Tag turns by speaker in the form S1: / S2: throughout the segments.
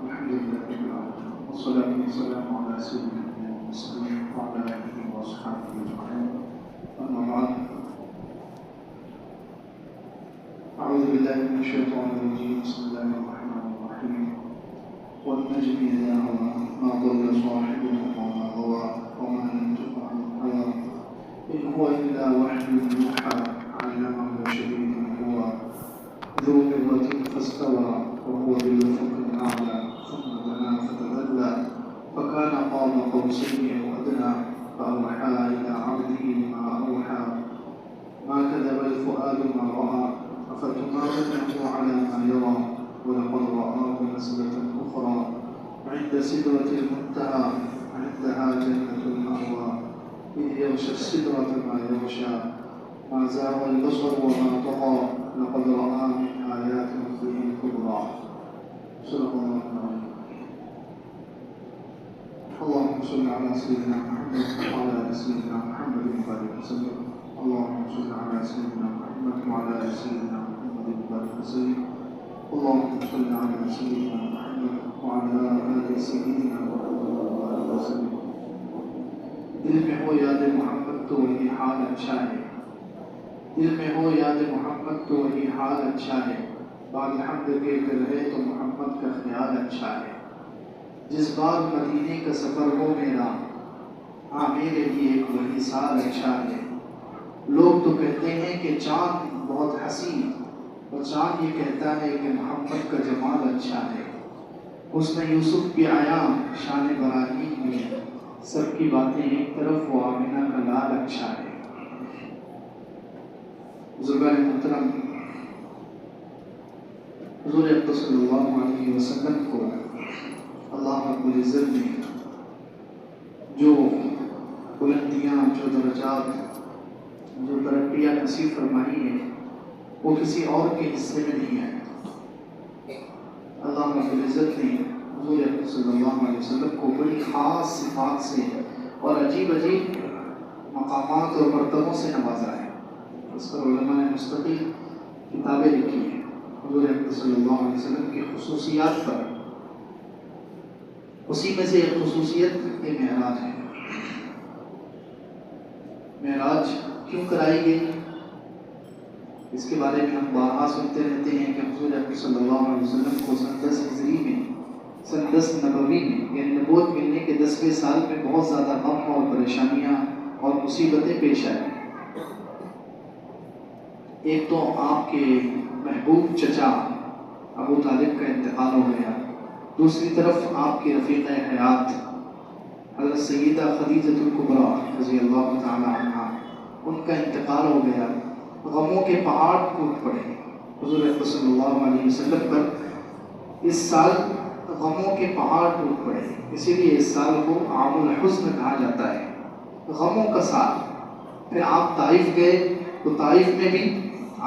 S1: الحمد لله رب العالمين والصلاة والسلام على سيدنا المرسلين وعلى آله وأصحابه أجمعين أما بعد أعوذ بالله من الشيطان الرجيم بسم الله الرحمن الرحيم والنجم إذا هوى ما ضل صاحبكم وما غوى وما ينطق عن الهوى إن هو إلا وحي يوحى علمه شديد القوى ذو مرة فاستوى وهو بالأفق الأعلى ثم دنا فتدلى فكان قاب قوسين أو أدنى فأوحى إلى عبده ما أوحى ما كذب الفؤاد ما رأى أفتمارونه على ما يرى ولقد رآه نزلة أخرى عند سدرة المنتهى عندها جنة المأوى إذ يغشى السدرة ما يغشى ما زاغ البصر وما طغى لقد رأى من آيات ربه الكبرى صدق الله العظيم. اللهم صل على سيدنا محمد وعلى آل سيدنا محمد وبارك وسلم. اللهم صل على سيدنا محمد وعلى آل سيدنا محمد وبارك وسلم. اللهم صل على سيدنا محمد وعلى آل سيدنا محمد وبارك وسلم. دل میں ہو یاد محمد تو وہی حال اچھا ہے، دل میں ہو یاد محمد تو وہی حال اچھا ہے، بعد حمد کے رہے تو محمد کا خیال اچھا ہے. جس بار مدینے کا سفر ہو میرا، ہاں میرے لیے وہی سال اچھا ہے. لوگ تو کہتے ہیں کہ چاند بہت حسین، اور چاند یہ کہتا ہے کہ محمد کا جمال اچھا ہے. حسن یوسف بھی آیا شان براہیم میں، سب کی باتیں ایک طرف وہ آمنہ کا لال اچھا ہے. بزرگان محترم، حضور اقدس صلی اللہ علیہ وسلم کو اللہ رب العزت نے جو بلندیاں، جو درجات، جو ترقیاں نصیب فرمائی ہیں، وہ کسی اور کے حصے میں نہیں ہے. اللہ رب العزت نے حضور اقدس صلی اللہ علیہ وسلم کو بڑی خاص صفات سے اور عجیب عجیب مقامات اور مرتبوں سے نوازا ہے. اس پر علماء نے مستقل کتابیں لکھی ہیں حضور اقدس صلی اللہ علیہ وسلم کی خصوصیات پر. اسی میں سے ایک خصوصیت یہ معراج ہے. معراج کیوں کرائی گئی؟ اس کے بارے میں ہم بارہا سنتے رہتے ہیں کہ حضور اقدس صلی اللہ علیہ وسلم کو سن 10 ہجری میں، سن 10 نبوی میں، یعنی نبوت ملنے کے 10ویں سال میں بہت زیادہ غم اور پریشانیاں اور مصیبتیں پیش آئیں. ایک تو آپ کے محبوب چچا ابو طالب کا انتقال ہو گیا، دوسری طرف آپ کی رفیقہ حیات حضرت سیدہ خدیجہ الکبریٰ رضی اللہ تعالی عنہا، ان کا انتقال ہو گیا. غموں کے پہاڑ ٹوٹ پڑے حضور اقدس صلی اللہ علیہ وسلم پر. اس سال غموں کے پہاڑ ٹوٹ پڑے، اسی لیے اس سال کو عام الحزن کہا جاتا ہے، غموں کا سال. پھر آپ طائف گئے تو طائف میں بھی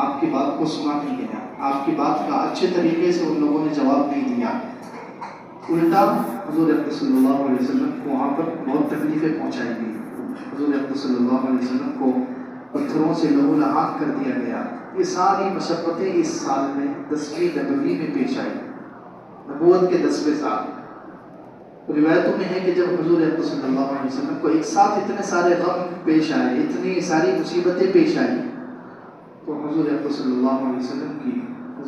S1: آپ کی بات کو سنا نہیں گیا، آپ کی بات کا اچھے طریقے سے ان لوگوں نے جواب نہیں دیا. الٹا حضور اقدس صلی اللہ علیہ وسلم کو وہاں پر بہت تکلیفیں پہنچائی گئی. حضور اقدس صلی اللہ علیہ وسلم کو پتھروں سے لہو لہان کر دیا گیا. یہ ساری مشقتیں اس سال میں 10ویں نبوی میں پیش آئی، نبوت کے 10ویں سال. روایتوں میں ہے کہ جب حضور اقدس صلی اللہ علیہ وسلم کو ایک ساتھ اتنے سارے غم پیش آئے، اتنی ساری مصیبتیں پیش آئی، تو حضور اقدس صلی اللہ علیہ وسلم کی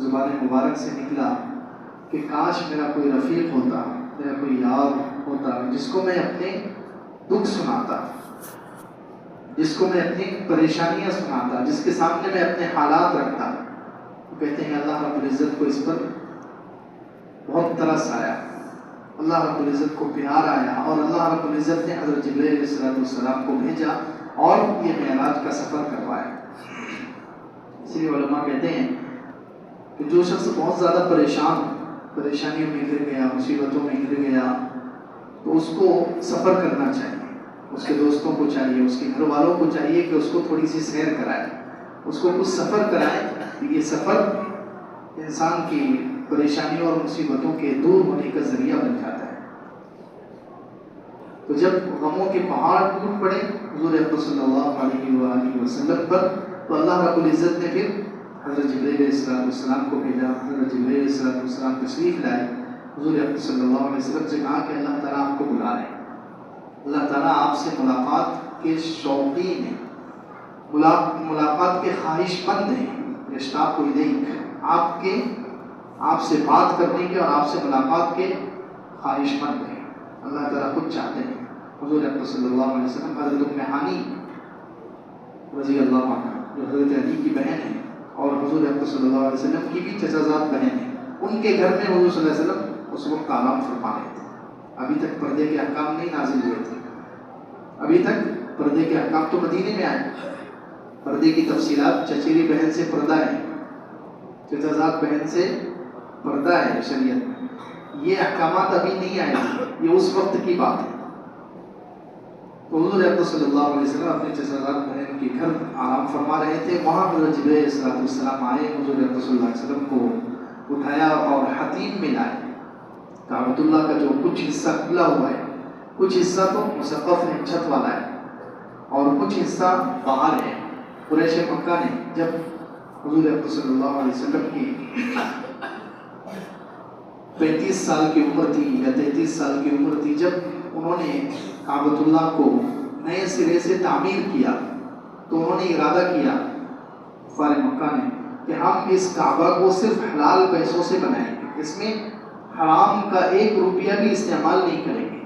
S1: زبان مبارک سے نکلا کہ کاش میرا کوئی رفیق ہوتا، میرا کوئی یار ہوتا جس کو میں اپنے دکھ سناتا، جس کو میں اپنی پریشانیاں سناتا، جس کے سامنے میں اپنے حالات رکھتا. وہ کہتے ہیں اللہ رب العزت کو اس پر بہت ترس آیا، اللہ رب العزت کو پیار آیا، اور اللہ رب العزت نے حضرت جبرائیل علیہ السلام کو بھیجا اور یہ معراج کا سفر کروایا. اس لیے علماء کہتے ہیں کہ جو شخص بہت زیادہ پریشانیوں میں گر گیا، مصیبتوں میں گر گیا، تو اس کو سفر کرنا چاہیے. اس کے دوستوں کو چاہیے، اس کے گھر والوں کو چاہیے کہ اس کو تھوڑی سی سیر کرائے، اس کو کچھ سفر کرائے. یہ سفر انسان کی پریشانیوں اور مصیبتوں کے دور ہونے کا ذریعہ بن جاتا ہے. تو جب غموں کے پہاڑ ٹوٹ پڑے حضور اقدس صلی اللہ علیہ وآلہ وسلم پر، تو اللہ رب العزت نے پھر حضرت جبرائیل علیہ السلام کو بھیجا. حضرت جبرائیل علیہ السلام تشریف لائے حضور اکرم صلی اللہ علیہ وسلم سے کہا کہ اللہ تعالیٰ آپ کو بلا رہے ہیں، اللہ تعالیٰ آپ سے ملاقات کے شوقین ہیں، ملاقات کے خواہش مند ہیں، یشتاق الیک، آپ سے بات کرنے کے اور آپ سے ملاقات کے خواہش مند ہیں، اللہ تعالیٰ خود چاہتے ہیں۔ حضور اکرم صلی اللہ علیہ وسلم حضرت ام ہانی رضی اللہ عنہ جو حضرت علی کی بہن ہے اور حضور اکرم صلی اللہ علیہ وسلم کی بھی چچا زاد بہن ہے، ان کے گھر میں حضور صلی اللہ علیہ وسلم اس وقت آرام فرما رہے تھے۔ ابھی تک پردے کے احکام نہیں نازل ہوئے تھے، ابھی تک پردے کے احکام تو مدینے میں آئے، پردے کی تفصیلات چچیری بہن سے پردہ ہے، چچا زاد بہن سے پردہ ہے شریعت میں، یہ احکامات ابھی نہیں آئے تھے، یہ اس وقت کی بات ہے۔ تو حضور اکرم صلی اللہ علیہ وسلم اپنے چچا زاد بہن کے گھر آرام فرما رہے تھے، وہاں حضرت جبرائیل علیہ السلام آئے، حضور اکرم صلی اللہ علیہ وسلم کو اٹھایا اور حتیم میں لائے۔ کعبۃ اللہ کا جو کچھ حصہ کھلا ہوا ہے، کچھ حصہ تو مسقف ہے، چھت والا ہے، اور کچھ حصہ باہر ہے۔ قریش مکہ نے جب حضور اکرم صلی اللہ علیہ وسلم کی 35 سال کی عمر تھی یا 33 سال کی عمر تھی، جب انہوں نے کعبۃ اللہ کو نئے سرے سے تعمیر کیا، تو انہوں نے ارادہ کیا کفار مکہ نے کہ ہم اس کعبہ کو صرف حلال پیسوں سے بنائیں گے، اس میں حرام کا 1 روپیہ بھی استعمال نہیں کریں گے۔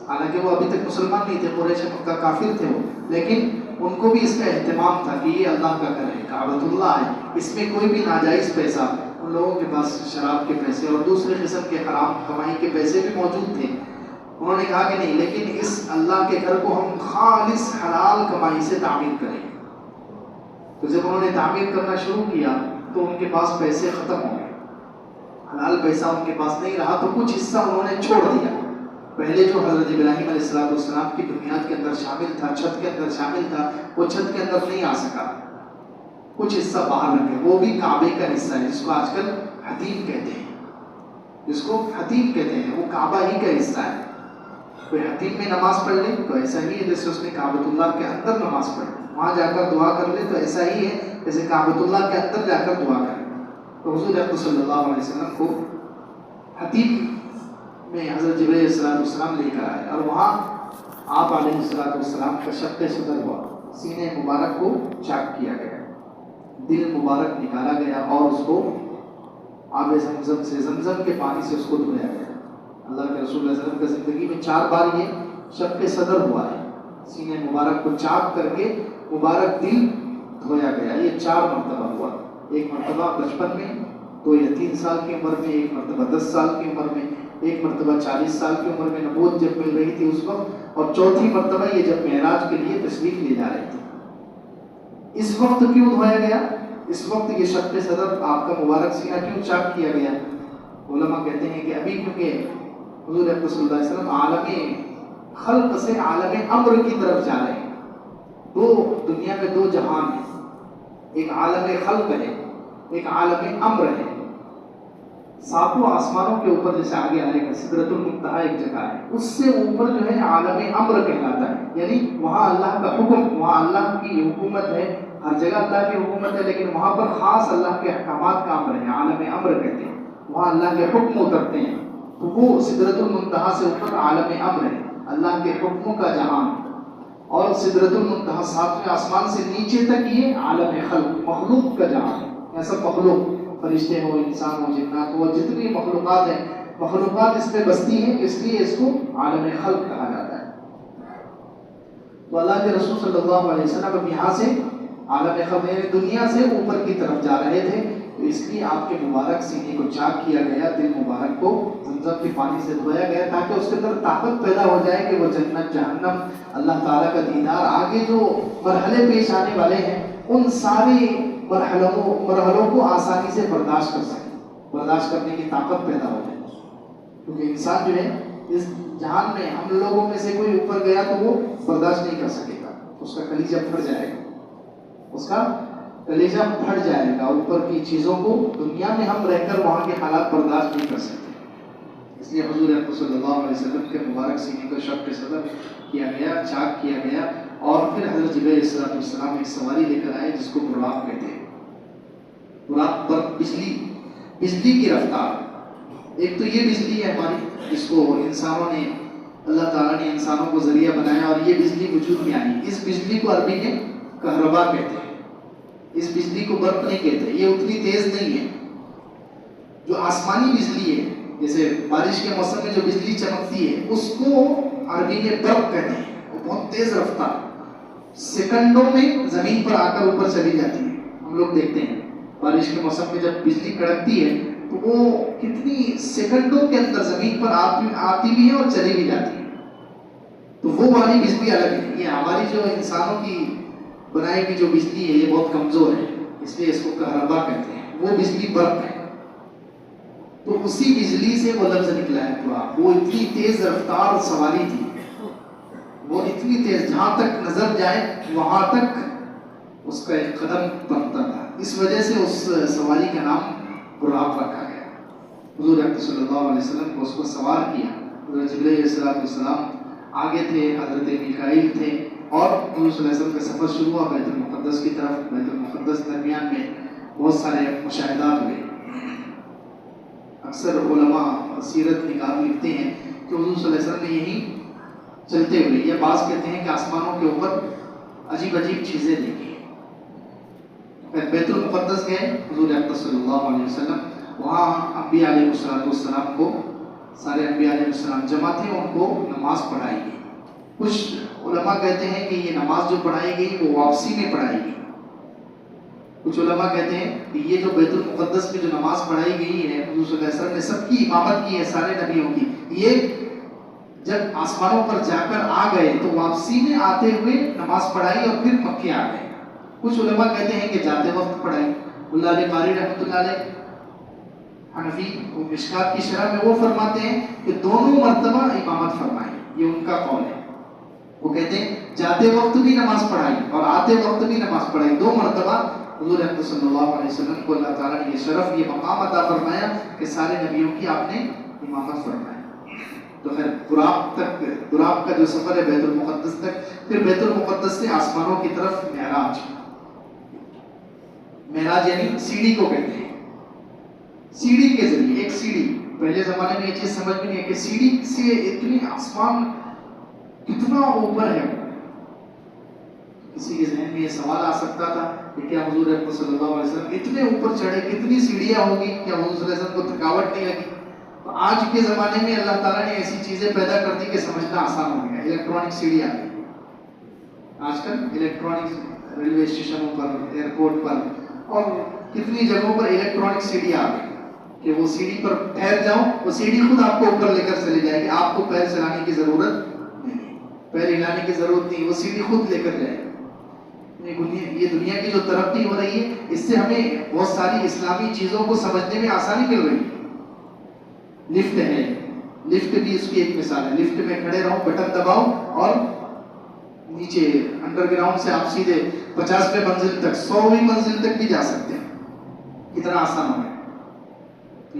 S1: حالانکہ وہ ابھی تک مسلمان نہیں تھے، قریش مکہ کافر تھے وہ، لیکن ان کو بھی اس کا اہتمام تھا کہ یہ اللہ کا گھر ہے، کعبۃ اللہ ہے، اس میں کوئی بھی ناجائز پیسہ، ان لوگوں کے پاس شراب کے پیسے اور دوسرے قسم کے حرام کمائی کے پیسے بھی موجود تھے۔ انہوں نے کہا کہ نہیں، لیکن اس اللہ کے گھر کو ہم خالص حلال کمائی سے تعمیر کریں۔ تو جب انہوں نے تعمیر کرنا شروع کیا تو ان کے پاس پیسے ختم ہو گئے، حلال پیسہ ان کے پاس نہیں رہا، تو کچھ حصہ انہوں نے چھوڑ دیا۔ پہلے جو حضرت ابراہیم علیہ السلام کی بنیاد کے اندر شامل تھا، چھت کے اندر شامل تھا، وہ چھت کے اندر نہیں آ سکا، کچھ حصہ باہر رکھے، وہ بھی کعبے کا حصہ ہے، جس کو آج کل حتیم کہتے ہیں، جس کو حتیم کہتے ہیں، وہ کعبہ ہی کا حصہ ہے۔ کوئی حتیم میں نماز پڑھ لے تو ایسا ہی ہے جیسے اس نے کعبۃ اللہ کے اندر نماز پڑھ لی، وہاں جا کر دعا کر لے تو ایسا ہی ہے جیسے کعبۃ اللہ کے اندر جا کر دعا کرے۔ تو حضور اکرم صلی اللہ علیہ وسلم کو حتیم میں حضرت جبرائیل علیہ السلام لے کر آئے، اور وہاں آپ علیہ السلام کا شق صدر ہوا، سینے مبارک کو چاک کیا گیا، دل مبارک نکالا گیا اور اس کو آب زمزم سے، زمزم کے پانی سے اس کو دھویا گیا۔ اللہ کے رسول علیہ وسلم کا زندگی میں 4 بار یہ شق صدر ہوا ہے، سینے مبارک کو چاک کر کے مبارک دل دھویا گیا، یہ 4 مرتبہ ہوا۔ ایک مرتبہ بچپن میں، 2 یا 3 سال کی عمر میں، ایک مرتبہ 10 سال کی عمر میں، ایک مرتبہ 40 سال کی عمر میں نبوت جب مل رہی تھی اس وقت، اور چوتھی مرتبہ یہ جب معراج کے لیے تشریف لے جا رہے تھے۔ اس وقت کیوں دھویا گیا؟ اس وقت یہ شق صدر آپ کا مبارک سینہ کیوں چاک کیا گیا؟ علماء کہتے ہیں کہ ابھی کیونکہ حضور اکرم صلی اللہ علیہ وسلم عالم خلق سے عالم امر کی طرف جا رہے ہیں۔ دنیا میں 2 جہان ہیں، ایک عالم خلق ہے، ایک عالم امر ہے۔ 7 آسمانوں کے اوپر جیسے آگے آئے گا، سدرۃ المنتہا ایک جگہ ہے، اس سے اوپر جو ہے عالم امر کہلاتا ہے، یعنی وہاں اللہ کا حکم، وہاں اللہ کی حکومت ہے، ہر جگہ اللہ کی حکومت ہے، لیکن وہاں پر خاص اللہ کے احکامات کا امر ہے، عالم امر کہتے ہیں، وہاں اللہ کے حکم اترتے ہیں۔ تو وہ سدرۃ المنتہا سے اوپر عالم امر ہے، اللہ کے حکموں کا جہان، اور سدرۃ المنتہا 7ویں آسمان سے نیچے تک یہ عالم خلق، مخلوق کا جہان ہے۔ یہ سب مخلوق، فرشتے ہو، انسان ہو، جنات ہو، جتنی مخلوقات ہیں، مخلوقات اس پہ بستی ہیں، اس لیے اس کو عالم خلق کہا جاتا ہے۔ تو اللہ کے رسول صلی اللہ علیہ وسلم اب یہاں سے عالم خلق یعنی دنیا سے اوپر کی طرف جا رہے تھے، تو اس لیے آپ کے مبارک سینے کو چاک کیا گیا، دل مبارک کو زمزم کے پانی سے دھویا گیا، تاکہ اس کے اندر طاقت پیدا ہو جائے کہ وہ جنت، جہنم، اللہ تعالیٰ کا دیدار، آگے جو مرحلے پیش آنے والے ہیں ان سارے مرحلوں کو آسانی سے برداشت کر سکیں، برداشت کرنے کی طاقت پیدا ہو جائے۔ کیونکہ انسان جو ہے اس جہان میں، ہم لوگوں میں سے کوئی اوپر گیا تو وہ برداشت نہیں کر سکے گا، اس کا کلیجہ پھٹ جائے گا، اس کا کلیجہ پھٹ جائے گا۔ اوپر کی چیزوں کو دنیا میں ہم رہ کر وہاں کے حالات برداشت نہیں کر سکتے، اس لیے حضور اکرم صلی اللہ علیہ وسلم کے مبارک سینے کو شق صدر کیا گیا، چاک کیا گیا، اور پھر حضرت جبرائیل علیہ السلام ایک سواری لے کر آئے جس کو براق کہتے ہیں۔ براق پر بجلی کی رفتار، ایک تو یہ بجلی ہے ہماری جس کو انسانوں نے اللہ تعالیٰ نے انسانوں کو ذریعہ بنایا اور یہ بجلی وجود میں آئی. اس بجلی کو عربی میں کہربا کہتے ہیں. اس بجلی کو برق نہیں کہتے. یہ اتنی تیز نہیں ہے. جو آسمانی بجلی ہے جیسے بارش کے موسم میں جو بجلی چمکتی ہے اس کو عربی میں برق کہتے ہیں. وہ بہت تیز رفتار سیکنڈوں میں زمین پر آ کر اوپر چلی جاتی ہے. ہم لوگ دیکھتے ہیں بارش کے موسم میں جب بجلی کڑکتی ہے تو وہ کتنی سیکنڈوں کے اندر زمین پر آتی بھی ہے اور چلی بھی جاتی ہے. تو وہ والی بجلی الگ ہے. یہ ہماری جو انسانوں کی بنائی ہوئی جو بجلی ہے یہ بہت کمزور ہے اس لیے اس کو کہربا کہتے ہیں. وہ بجلی برق ہے. تو اسی بجلی سے وہ لفظ نکلا ہے پورا. وہ اتنی تیز رفتار سواری تھی. وہ اتنی تیز جہاں تک نظر جائے وہاں تک اس کا ایک قدم بنتا تھا. اس وجہ سے اس سواری کا نام براق رکھا گیا. حضور اکرم صلی اللہ علیہ وسلم کو اس کو سوار کیا. حضرت جبرائیل علیہ السلام آگے تھے, حضرت میکائیل تھے اور حضور صلی اللہ علیہ وسلم کا سفر شروع ہوا بیت المقدس کی طرف. بیت المقدس درمیان میں بہت سارے مشاہدات ہوئے. اکثر علماء سیرت نگار لکھتے ہیں کہ حضور صلی اللہ علیہ وسلم نے یہیں چلتے ہوئے یا بعض کہتے ہیں کہ آسمانوں کے اوپر عجیب عجیب چیزیں دیکھی. بیت المقدس گئے حضور اکرم صلی اللہ علیہ وسلم. وہاں انبیاء علیہ السلام کو سارے انبیاء علیہ السلام جمع تھے, ان کو نماز پڑھائی گئی. کچھ علماء کہتے ہیں کہ یہ نماز جو پڑھائی گئی وہ واپسی میں پڑھائی گئی. کچھ علماء کہتے ہیں کہ یہ جو بیت المقدس میں جو نماز پڑھائی گئی ہے حضور صلی اللہ علیہ وسلم نے سب کی امامت کی ہے سارے نبیوں کی. یہ جب آسمانوں پر جا کر آ گئے تو واپسی میں آتے ہوئے نماز پڑھائی اور پھر مکے آ گئے. کچھ علماء کہتے ہیں کہ جاتے وقت پڑھائی. اللہ علیہ قاری رحمۃ اللہ علیہ حنفی مشکات کی شرح میں وہ فرماتے ہیں کہ دونوں مرتبہ امامت فرمائی. یہ ان کا قول ہے. وہ کہتے ہیں جاتے وقت بھی نماز پڑھائی اور آتے وقت بھی نماز پڑھائی. دو مرتبہ حضور اکرم صلی اللہ علیہ وسلم کو اللہ تعالیٰ نے یہ شرف یہ مقام عطا فرمایا کہ سارے نبیوں کی آپ نے امامت فرمائی. تو خیر براق کا جو سفر ہے بیت المقدس تک, پھر بیت المقدس سے آسمانوں کی طرف معراج. معراج یعنی سیڑھی کو کہتے ہیں. سیڑھی کے ذریعے ایک سیڑھی, پہلے زمانے میں یہ چیز سمجھ میں نہیں ہے کہ سیڑھی سے اتنی آسمان کتنا اوپر ہے. کسی کے ذہن میں یہ سوال آ سکتا تھا کہ کیا حضور اکرم صلی اللہ علیہ وسلم اتنے اوپر چڑھے, کتنی سیڑھیاں ہوں گی, کیا حضور صلی اللہ علیہ وسلم کو تھکاوٹ نہیں لگی؟ تو آج کے زمانے میں اللہ تعالیٰ نے ایسی چیزیں پیدا کر دی کہ سمجھنا آسان ہو گیا. الیکٹرانک سیڑھی آ گئی. آج کل الیکٹرانک ریلوے اسٹیشنوں پر, ایئرپورٹ پر اور کتنی جگہوں پر الیکٹرانک سیڑھی آ گئی کہ وہ سیڑھی پر ٹھہر جاؤ, وہ سیڑھی خود آپ کو اوپر لے کر چلی جائے گی. آپ کو پیر چلانے کی ضرورت نہیں, پیر ہلانے کی ضرورت نہیں, وہ سیڑھی خود لے کر جائے گی. یہ دنیا کی جو ترقی ہو رہی ہے اس سے ہمیں بہت ساری اسلامی چیزوں کو سمجھنے میں آسانی مل رہی ہے. لفٹ ہے, لفٹ بھی اس کی ایک مثال ہے. لفٹ میں کھڑے رہو, بٹن دباؤ اور نیچے انڈر گراؤنڈ سے آپ سیدھے 50ویں منزل تک 100ویں منزل تک بھی جا سکتے ہیں. کتنا آسان ہو گیا.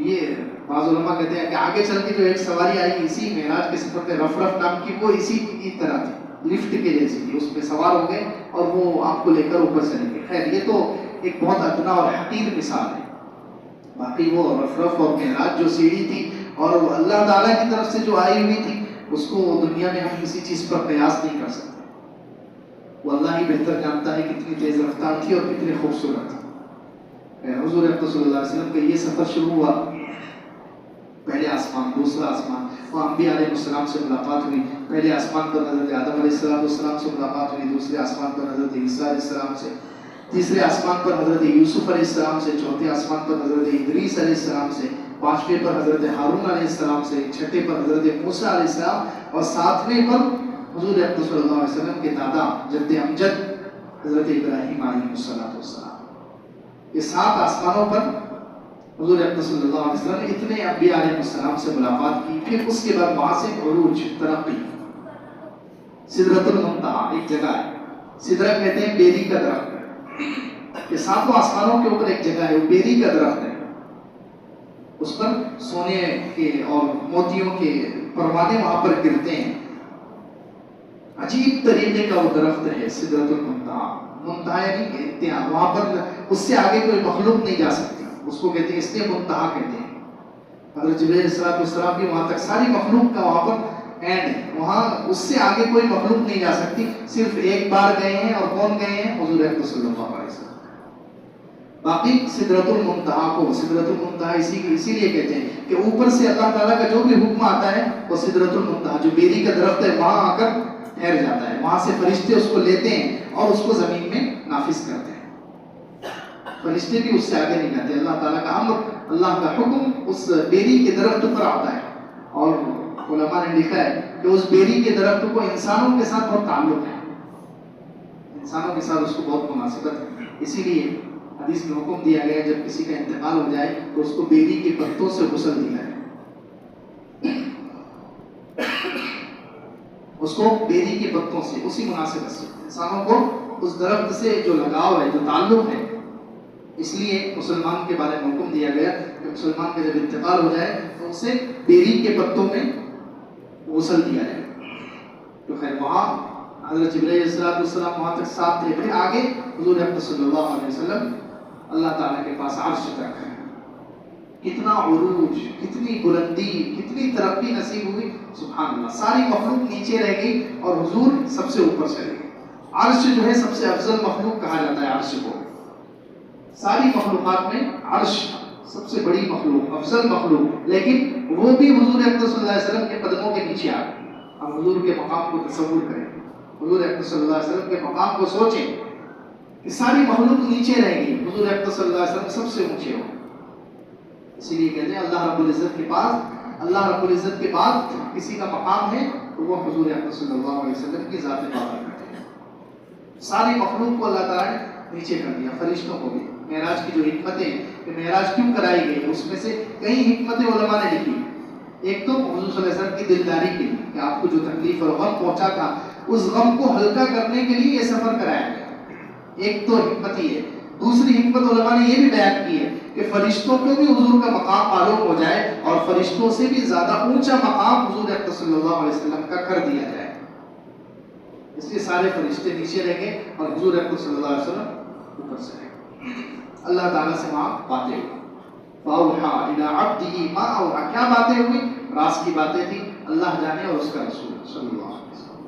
S1: یہ بعض علماء کہتے ہیں کہ آگے چل کے جو ایک سواری آئی اسی معراج کے سفر کے رف نام کی, وہ اسی کی طرح تھی, لفٹ کے جیسی تھی. اس پہ سوار ہو گئے اور وہ آپ کو لے کر اوپر چلے گئے. خیر یہ تو ایک بہت ادنا اور حقیر مثال ہے. باقی وہ رف اور معراج جو سیڑھی تھی اور وہ اللہ تعالیٰ کی طرف سے جو آئی ہوئی تھی اس کو دنیا میں ہم کسی چیز پر قیاس نہیں کر سکتے. وہ اللہ ہی بہتر جانتا ہے کتنی تیز رفتار تھی اور کتنی خوبصورت تھی. حضور اکرم صلی اللہ علیہ وسلم کا یہ سفر شروع ہوا. پہلے آسمان, دوسرا آسمان, وہاں انبیاء علیہ السلام سے ملاقات ہوئی. پہلے آسمان پر حضرت آدم علیہ السلام سے ملاقات ہوئی, دوسرے آسمان پر حضرت عیسیٰ علیہ السلام سے, تیسرے آسمان پر حضرت یوسف علیہ السلام سے, چوتھے آسمان پر حضرت ادریس علیہ السلام سے, پانچویں پر حضرت ہارون علیہ السلام سے, چھٹے پر حضرت موسیٰ علیہ السلام اور ساتویں پر حضور اکرم صلی اللہ علیہ وسلم کے دادا جد امجد حضرت ابراہیم علیہ السلام. یہ 7 آسمانوں پر حضور اکرم صلی اللہ علیہ وسلم نے اتنے انبیاء علیہ السلام سے ملاقات کی. پھر اس کے بعد وہاں سے عروج, ترقی. سدرۃ المنتہا ایک جگہ ہے, سدرہ کہتے ہیں بیری کا درخت ہے. یہ 7 آسمانوں کے اوپر ایک جگہ ہے, وہ بیری کا درخت ہے. اس پر سونے کے اور موتیوں کے پروانے وہاں پر گرتے ہیں. عجیب طریقے کا وہ درخت ہے سدرۃ المنتہا. منتہا یعنی انتہا, وہاں پر اس سے آگے کوئی مخلوق نہیں جا سکتی. اس کو کہتے ہیں, اس لیے منتہا کہتے ہیں. حضرت جبرائیل علیہ السلام کی وہاں تک ساری مخلوق کا وہاں پر اینڈ ہے، وہاں اس سے آگے کوئی مخلوق نہیں جا سکتی، صرف ایک بار گئے ہیں، اور کون گئے ہیں؟ حضور اکرم صلی اللہ علیہ وسلم۔ باقی سدرۃ المنتہا کو سدرۃ المنتہا اسی لیے کہتے ہیں کہ اوپر سے اللہ تعالیٰ کا جو بھی حکم آتا ہے وہ سدرۃ المنتہا جو بیری کا درخت ہے وہاں آ کر ٹھہر جاتا ہے، وہاں سے فرشتے اس کو لیتے ہیں اور اس کو زمین میں نافذ کرتے ہیں، فرشتے بھی اس سے آگے نہیں جاتے، اللہ تعالیٰ کا امر، اللہ کا حکم اس بیری کے درخت پر آتا ہے۔ اور علماء نے لکھا ہے کہ اس بیری کے درخت کو انسانوں کے ساتھ بہت تعلق ہے، انسانوں کے ساتھ اس کو بہت مناسبت ہے، اسی لیے حدیث میں حکم دیا گیا جب کسی کا انتقال ہو جائے تو اس کو بیری کے پتوں سے غسل دیا ہے، اس کو بیری کے پتوں سے، اسی مناسبت سے انسانوں کو اس درخت سے جو لگاؤ ہے، جو تعلق ہے، اس لیے مسلمان کے بارے میں حکم دیا گیا کہ مسلمان کا جب انتقال ہو جائے تو اسے بیری کے پتوں میں غسل دیا جائے۔ تو خیر وہاں حضرت جبرائیل علیہ السلام وہاں تک ساتھ تھے، پھر آگے حضور اکرم صلی اللہ علیہ وسلم اللہ تعالیٰ کے پاس عرش تک ہے۔ کتنا عروج، کتنی بلندی، کتنی ترقی نصیب ہوئی، سبحان اللہ، ساری مخلوق نیچے رہ گئی اور حضور سب سے اوپر چلے گئے۔ عرش جو ہے سب سے افضل مخلوق کہا جاتا ہے عرش کو، ساری مخلوقات میں عرش سب سے بڑی مخلوق، افضل مخلوق، لیکن وہ بھی حضور اکرم صلی اللہ علیہ وسلم کے قدموں کے نیچے آ گئی۔ اب حضور کے مقام کو تصور کریں، حضور اکرم صلی اللہ علیہ وسلم کے مقام کو سوچیں کہ ساری مخلوق نیچے رہ گئی، حضور اکرم صلی اللہ علیہ وسلم سب سے اونچے ہو۔ اسی لیے کہتے ہیں اللہ رب العزت کے پاس، اللہ رب العزت کے بعد کسی کا مقام ہے تو وہ حضور اکرم صلی اللہ علیہ وسلم کی ذات بابر کرتے ہیں۔ ساری مخلوق کو اللہ تعالیٰ نے نیچے کر دیا، فرشتوں کو بھی۔ معراج کی جو حکمتیں کہ معراج کیوں کرائی گئی، اس میں سے کئی حکمتیں علماء نے لکھی۔ ایک تو حضور صلی اللہ علیہ وسلم کی دلداری کے لیے کہ آپ کو جو تکلیف اور غم پہنچا تھا اس غم کو ہلکا کرنے کے لیے یہ سفر کرایا گیا، ایک تو حکمت ہی ہے۔ دوسری حکمت علماء نے یہ بھی بیان کی ہے کہ فرشتوں کو بھی حضور کا مقام معلوم ہو جائے اور فرشتوں سے بھی زیادہ اونچا مقام حضور اکرم صلی اللہ علیہ وسلم کا کر دیا جائے، اس لیے سارے فرشتے نیچے رہ گئے اور حضور اکرم صلی اللہ علیہ وسلم اوپر سے رہ گئے۔ اللہ تعالیٰ سے وہاں باتیں ہوئی، فَأَوْحَىٰ إِلَىٰ عَبْدِهِ مَا أَوْحَىٰ، کیا باتیں ہوئی؟ راز کی باتیں تھی، اللہ جانے اور اس کا رسول صلی اللہ علیہ وسلم۔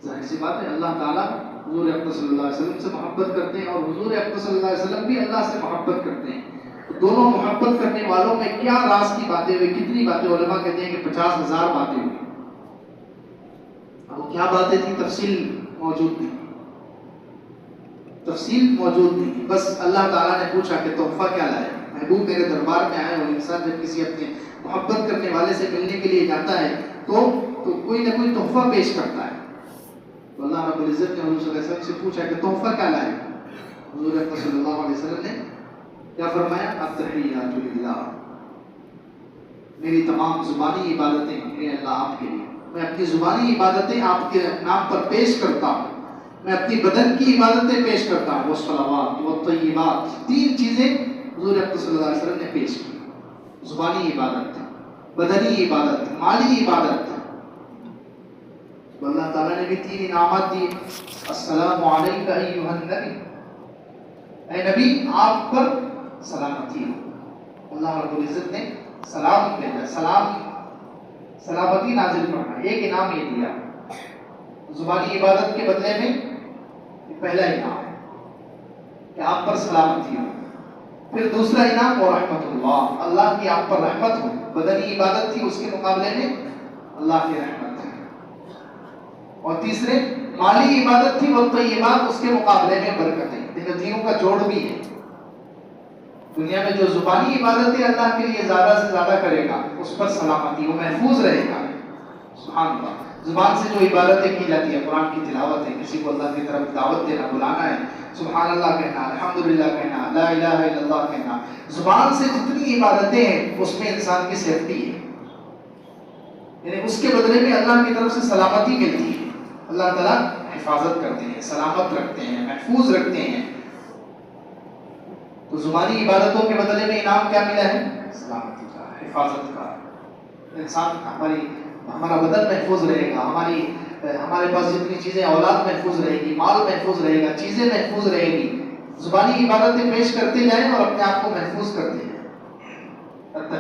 S1: ظاہر سی بات ہے اللہ تعالیٰ حضور اکرم صلی اللہ علیہ وسلم سے محبت کرتے ہیں اور حضور اکرم صلی اللہ علیہ وسلم بھی اللہ سے محبت کرتے ہیں، دونوں محبت کرنے والوں میں کیا راز کی باتیں ہوئی، کتنی باتیں؟ علماء کہتے ہیں کہ 50,000 باتیں ہوئی۔ اب کیا باتیں تھیں؟ تفصیل موجود نہیں، تفصیل موجود نہیں، بس اللہ تعالیٰ نے پوچھا کہ تحفہ کیا لائے؟ محبوب میرے دربار میں آئے، اور انسان جب کسی اپنے محبت کرنے والے سے ملنے کے لیے جاتا ہے تو کوئی نہ کوئی تحفہ پیش کرتا ہے، تو اللہ رب العزت نے حضور صلی اللہ علیہ وسلم سے پوچھا کہ تحفہ کیا لائے؟ حضور اکرم صلی اللہ علیہ وسلم نے کیا فرمایا؟ التحیات للہ، میری تمام زبانی عبادتیں اے اللہ آپ کے لیے، میں اپنی زبانی عبادتیں آپ کے نام پر پیش کرتا ہوں، میں اپنی بدن کی عبادتیں پیش کرتا ہوں، والصلوات والطیبات، 3 چیزیں حضور اکرم صلی اللہ علیہ وسلم نے پیش کی، زبانی عبادت، بدنی عبادت، مالی عبادت۔ تو اللہ تعالیٰ نے بھی 3 انعامات دیے، السلام علیک ایھا النبی، اے نبی آپ پر سلامتی ہو۔ اللہ رب العزت نے سلام بھیجا، سلامتی نازل فرمائی، ایک انعام یہ دیا زبانی عبادت کے بدلے میں، پہلا انعام ہے کہ آپ پر سلامتی ہو۔ پھر دوسرا انعام اور رحمت اللہ، اللہ کی آپ پر رحمت ہو، بدنی عبادت تھی اس کے مقابلے میں اللہ کی رحمت ہے۔ اور تیسرے مالی عبادت تھی والطیبات، اس کے مقابلے میں برکتیں، تینوں کا جوڑ بھی ہے۔ دنیا میں جو زبانی عبادتیں اللہ کے لیے زیادہ سے زیادہ کرے گا اس پر سلامتی، وہ محفوظ رہے گا، سبحان اللہ۔ زبان سے جو عبادتیں کی جاتی ہیں، قرآن کی تلاوت ہے، کسی کو اللہ کی طرف دعوت دینا، بلانا ہے، سبحان اللہ کہنا، الحمدللہ کہنا، لا الہ الا اللہ کہنا، زبان سے جتنی عبادتیں ہیں اس میں انسان کی سیفٹی ہے، یعنی اس کے بدلے میں اللہ کی طرف سے سلامتی ملتی ہے، اللہ تعالیٰ حفاظت کرتے ہیں، سلامت رکھتے ہیں، محفوظ رکھتے ہیں۔ تو زبانی عبادتوں کے بدلے میں انعام کیا ملا ہے؟ سلامتی کا، حفاظت کا، انسان ہمارا بدن محفوظ رہے گا، ہمارے پاس جتنی چیزیں، اولاد محفوظ رہے گی، مال محفوظ رہے گا، چیزیں محفوظ رہے گی۔ زبانی عبادتیں پیش کرتے جائیں اور اپنے آپ کو محفوظ کرتے جائیں۔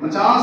S1: 50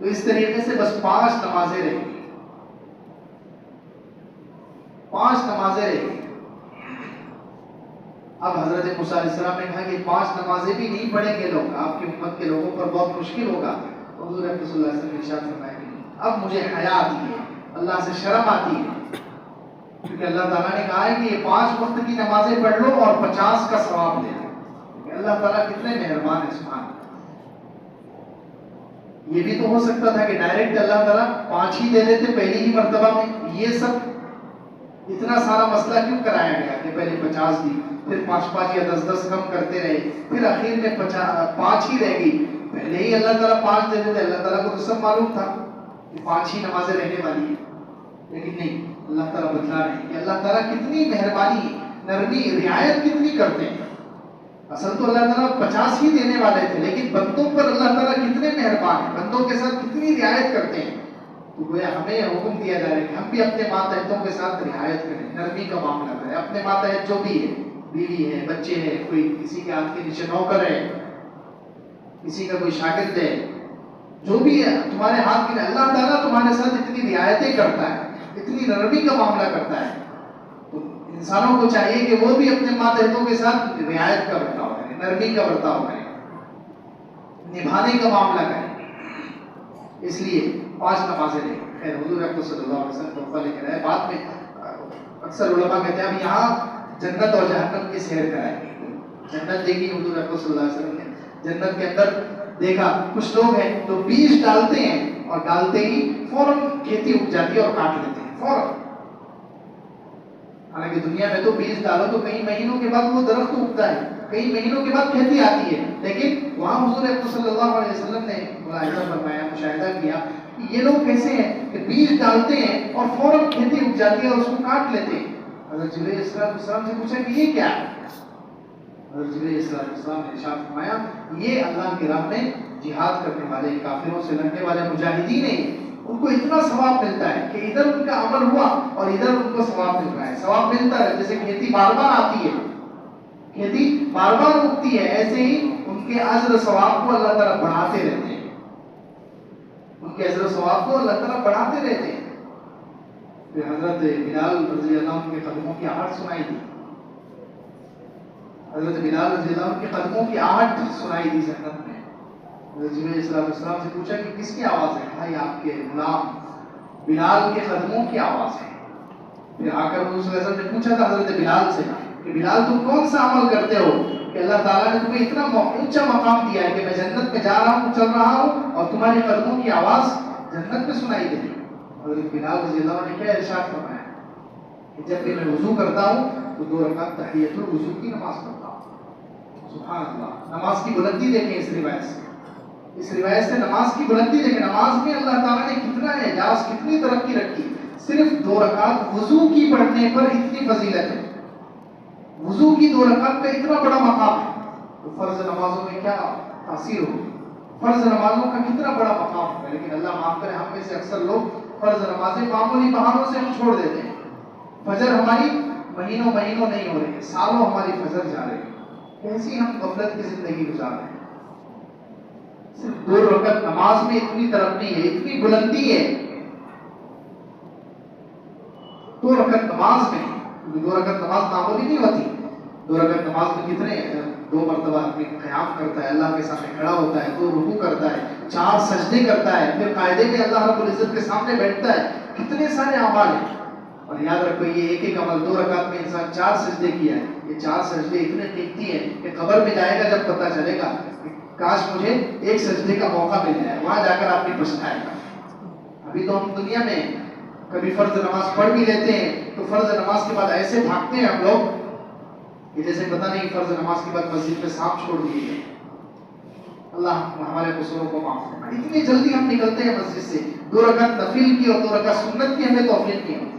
S1: تو اس طریقے سے بس 5 نمازیں رہیں گی، 5 نمازیں رہیں گی۔ اب حضرت موسیٰ علیہ السلام نے کہا کہ 5 نمازیں بھی نہیں پڑھیں گے لوگ، آپ کی امت کے لوگوں پر بہت مشکل ہوگا۔ تو حضور اکرم صلی اللہ علیہ وسلم نے ارشاد فرمایا کہ اب مجھے حیا آتی ہے، اللہ سے شرم آتی ہے، کیونکہ اللہ تعالیٰ نے کہا ہے کہ یہ 5 وقت کی نمازیں پڑھ لو اور 50 کا ثواب لے لو۔ اللہ تعالیٰ کتنے مہربان ہے، سبحان اللہ۔ یہ بھی تو ہو سکتا تھا کہ ڈائریکٹ اللہ تعالیٰ 5 ہی دے دیتے پہلی ہی مرتبہ میں، یہ سب اتنا سارا مسئلہ کیوں کرایا گیا کہ پہلے 50 دی، پھر 5 یا 10 کم کرتے رہے، پھر آخر میں 5 ہی رہ گئی۔ پہلے ہی اللہ تعالیٰ 5 دے دیتے، اللہ تعالیٰ کو تو سب معلوم تھا کہ 5 ہی نمازیں رہنے والی ہیں، لیکن نہیں، اللہ تعالیٰ بدلا رہے ہیں کہ اللہ تعالیٰ کتنی مہربانی، نرمی، رعایت کتنی کرتے ہیں۔ اصل تو اللہ تعالیٰ 50 ہی دینے والے تھے، لیکن بندوں پر اللہ تعالیٰ کتنے مہربان ہیں، بندوں کے ساتھ کتنی رعایت کرتے ہیں۔ تو گویا ہمیں حکم دیا جا رہا ہے کہ ہم بھی اپنے ماتحتوں کے ساتھ رعایت کریں، نرمی کا معاملہ کریں۔ اپنے ماتحت جو بھی ہے، بیوی ہے، بچے ہیں، کوئی کسی کے ہاتھ کے نیچے نوکر ہے، کسی کا کوئی شاگرد ہے، جو بھی ہے تمہارے ہاتھ کے، اللہ تعالیٰ تمہارے ساتھ اتنی رعایتیں کرتا ہے، اتنی نرمی کا معاملہ کرتا ہے، تو انسانوں کو چاہیے کہ وہ بھی اپنے ماتحتوں کے ساتھ رعایت کا برتاؤ کریں، نرمی کا برتاؤ کریں، نبھانے کا معاملہ کریں۔ اس لیے 5 نمازیں لیں۔ خیر حضور اکرم صلی اللہ علیہ وسلم تحفہ لے کر آئے، بعد میں اکثر علماء کہتے ہیں اب یہاں جنت اور جہنم کی سیر کرائیں گے۔ جنت دیکھی حضور اکرم صلی اللہ علیہ وسلم نے، جنت کے اندر دیکھا کچھ لوگ ہیں تو بیج ڈالتے ہیں اور ڈالتے ہی فوراً کھیتی اگ جاتی ہے اور کاٹ لیتے ہیں فوراً۔ حالانکہ دنیا میں تو بیج ڈالو تو کئی مہینوں کے بعد وہ درخت اگتا ہے، کئی مہینوں کے بعد کھیتی آتی ہے، لیکن وہاں حضور اکرم صلی اللہ علیہ وسلم نے ملاحظہ فرمایا، مشاہدہ کیا کہ یہ لوگ کیسے ہیں کہ بیج ڈالتے ہیں اور فوراً کھیتی اگ جاتی ہے اور اس کو کاٹ لیتے ہیں۔ حضرت جبرائیل علیہ السلام سے پوچھا کہ یہ کیا ہے؟ حضرت جبرائیل علیہ السلام نے ارشاد فرمایا یہ اللہ کی راہ میں جہاد کرنے والے، کافروں سے لڑنے والے مجاہدین ہیں، ان کو اتنا ثواب ملتا ہے کہ ادھر ان کا عمل ہوا اور ادھر ان کو ثواب مل رہا ہے، ثواب ملتا ہے۔ جیسے کھیتی بار بار آتی ہے، کھیتی بار بار اگتی ہے، ایسے ہی ان کے اجر ثواب کو اللہ تعالیٰ بڑھاتے رہتے ہیں، ان کے اجر ثواب کو اللہ تعالیٰ بڑھاتے رہتے ہیں۔ پھر حضرت بلال رضی اللہ عنہ کے قدموں کی آہٹ سنائی دی، حضرت بلال رضی اللہ عنہ کے قدموں کی آہٹ سنائی دی جنت میں۔ حضرت جبرائیل علیہ السلام سے پوچھا کہ کس کی آواز ہے؟ کہا یہ آپ کے غلام بلال کے قدموں کی آواز ہے۔ پھر آ کر حضور صلی اللہ علیہ وسلم نے پوچھا تھا حضرت بلال سے کہ بلال تم کون سا عمل کرتے ہو کہ اللہ تعالیٰ نے تمہیں اتنا اونچا مقام دیا ہے کہ میں جنت میں جا رہا ہوں، چل رہا ہوں اور تمہارے قدموں کی آواز جنت میں سنائی دے رہی ہے۔ حضرت بلال رضی اللہ عنہ نے کیا ارشاد فرمایا کہ جب بھی میں وضو کرتا ہوں تو 2 رکعت تحیۃ الوضو کی نماز پڑھتا ہوں۔ سبحان اللہ، نماز کی بلندی دیکھیں اس روایت سے، اس روایت سے نماز کی بلندی دیکھیں، نماز میں اللہ تعالیٰ نے کتنا اعجاز، کتنی ترقی رکھی، صرف 2 رکعت وضو کی پڑھنے پر اتنی فضیلت ہے، وضو کی 2 رکعت پہ اتنا بڑا مقام ہے، تو فرض نمازوں میں کیا تاثیر ہوگی، فرض نمازوں کا کتنا بڑا مقام ہے۔ لیکن اللہ معاف کرے، ہم میں سے اکثر لوگ فرض نمازیں معمولی بہانوں سے ہم چھوڑ دیتے ہیں، فجر ہماری مہینوں نہیں ہو رہی ہے، سالوں ہماری فجر جا رہی ہے، کیسی ہم غفلت کی زندگی گزار رہے ہیں۔ صرف 2 رکعت نماز میں اتنی ترقی ہے، اتنی بلندی ہے 2 رکعت نماز میں۔ 2 رکعت نماز معمولی نہیں ہوتی، 2 رکعت نماز میں کتنے 2 مرتبہ آدمی قیام کرتا ہے، اللہ کے سامنے کھڑا ہوتا ہے، 2 رکوع کرتا ہے، 4 سجدے کرتا ہے، پھر قاعدے میں اللہ رب العزت کے سامنے بیٹھتا ہے، کتنے سارے اعمال ہیں۔ اور یاد رکھو یہ ایک عمل 2 رکعت میں انسان 4 سجدے کیا ہے، یہ 4 سجدے اتنے قیمتی ہیں کہ قبر میں جائے گا جب پتہ چلے گا کاش مجھے ایک سجدے کا موقع مل جائے، وہاں جا کر آپ نے پچھتائے گا۔ ابھی تو ہم دنیا میں کبھی فرض نماز پڑھ بھی لیتے ہیں تو فرض نماز کے بعد ایسے بھاگتے ہیں ہم لوگ کہ جیسے پتہ نہیں فرض نماز کے بعد مسجد میں سانپ چھوڑ دیے گئے۔ اللہ ہمارے قصوروں کو معاف فرمائے۔ اتنی جلدی ہم نکلتے ہیں مسجد سے، 2 رکعت نفل کی اور 2 رکعت سنت کی ہمیں توفیق نہیں ہوتی۔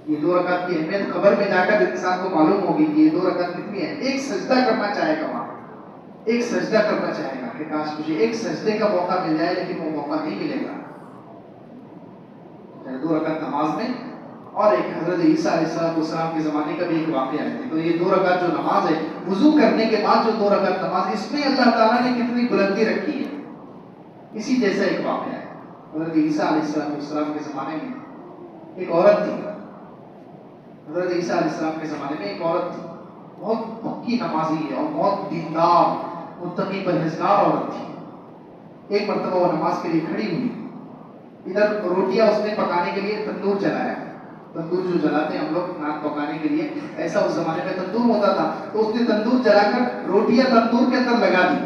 S1: یہ 2 رکعت کی اہمیت قبر میں جا کر انسان کو معلوم ہوگی کہ یہ 2 رکعت کتنی ہے۔ ایک سجدہ کرنا چاہے گا وہاں، ایک سجدہ کرنا چاہے گا کہ کاش مجھے ایک سجدے کا موقع مل جائے، لیکن وہ موقع نہیں ملے گا۔ 2 رکعت نماز میں، اور ایک حضرت عیسیٰ علیہ السلام کے زمانے کا بھی ایک واقعہ ہے۔ تو یہ 2 رکعت جو نماز ہے، وضو کرنے کے بعد جو 2 رکعت نماز، اس میں اللہ تعالیٰ نے کتنی بلندی رکھی ہے، اسی جیسا ایک واقعہ ہے۔ حضرت عیسیٰ علیہ السلام کے زمانے میں ایک عورت تھی۔ حضرت عیسیٰ علیہ السلام کے زمانے میں ایک عورت تھی، بہت پکی نمازی ہے اور بہت دیندار متقی پرہیزگار عورت تھی۔ ایک مرتبہ وہ نماز کے لیے کھڑی ہوئی، ادھر روٹیاں اس نے پکانے کے لیے تندور جلایا۔ تندور جو جلاتے ہیں ہم لوگ نان پکانے کے لیے، ایسا اس زمانے میں تندور ہوتا تھا، تو اس نے تندور جلا کر روٹیاں تندور کے اندر لگا دی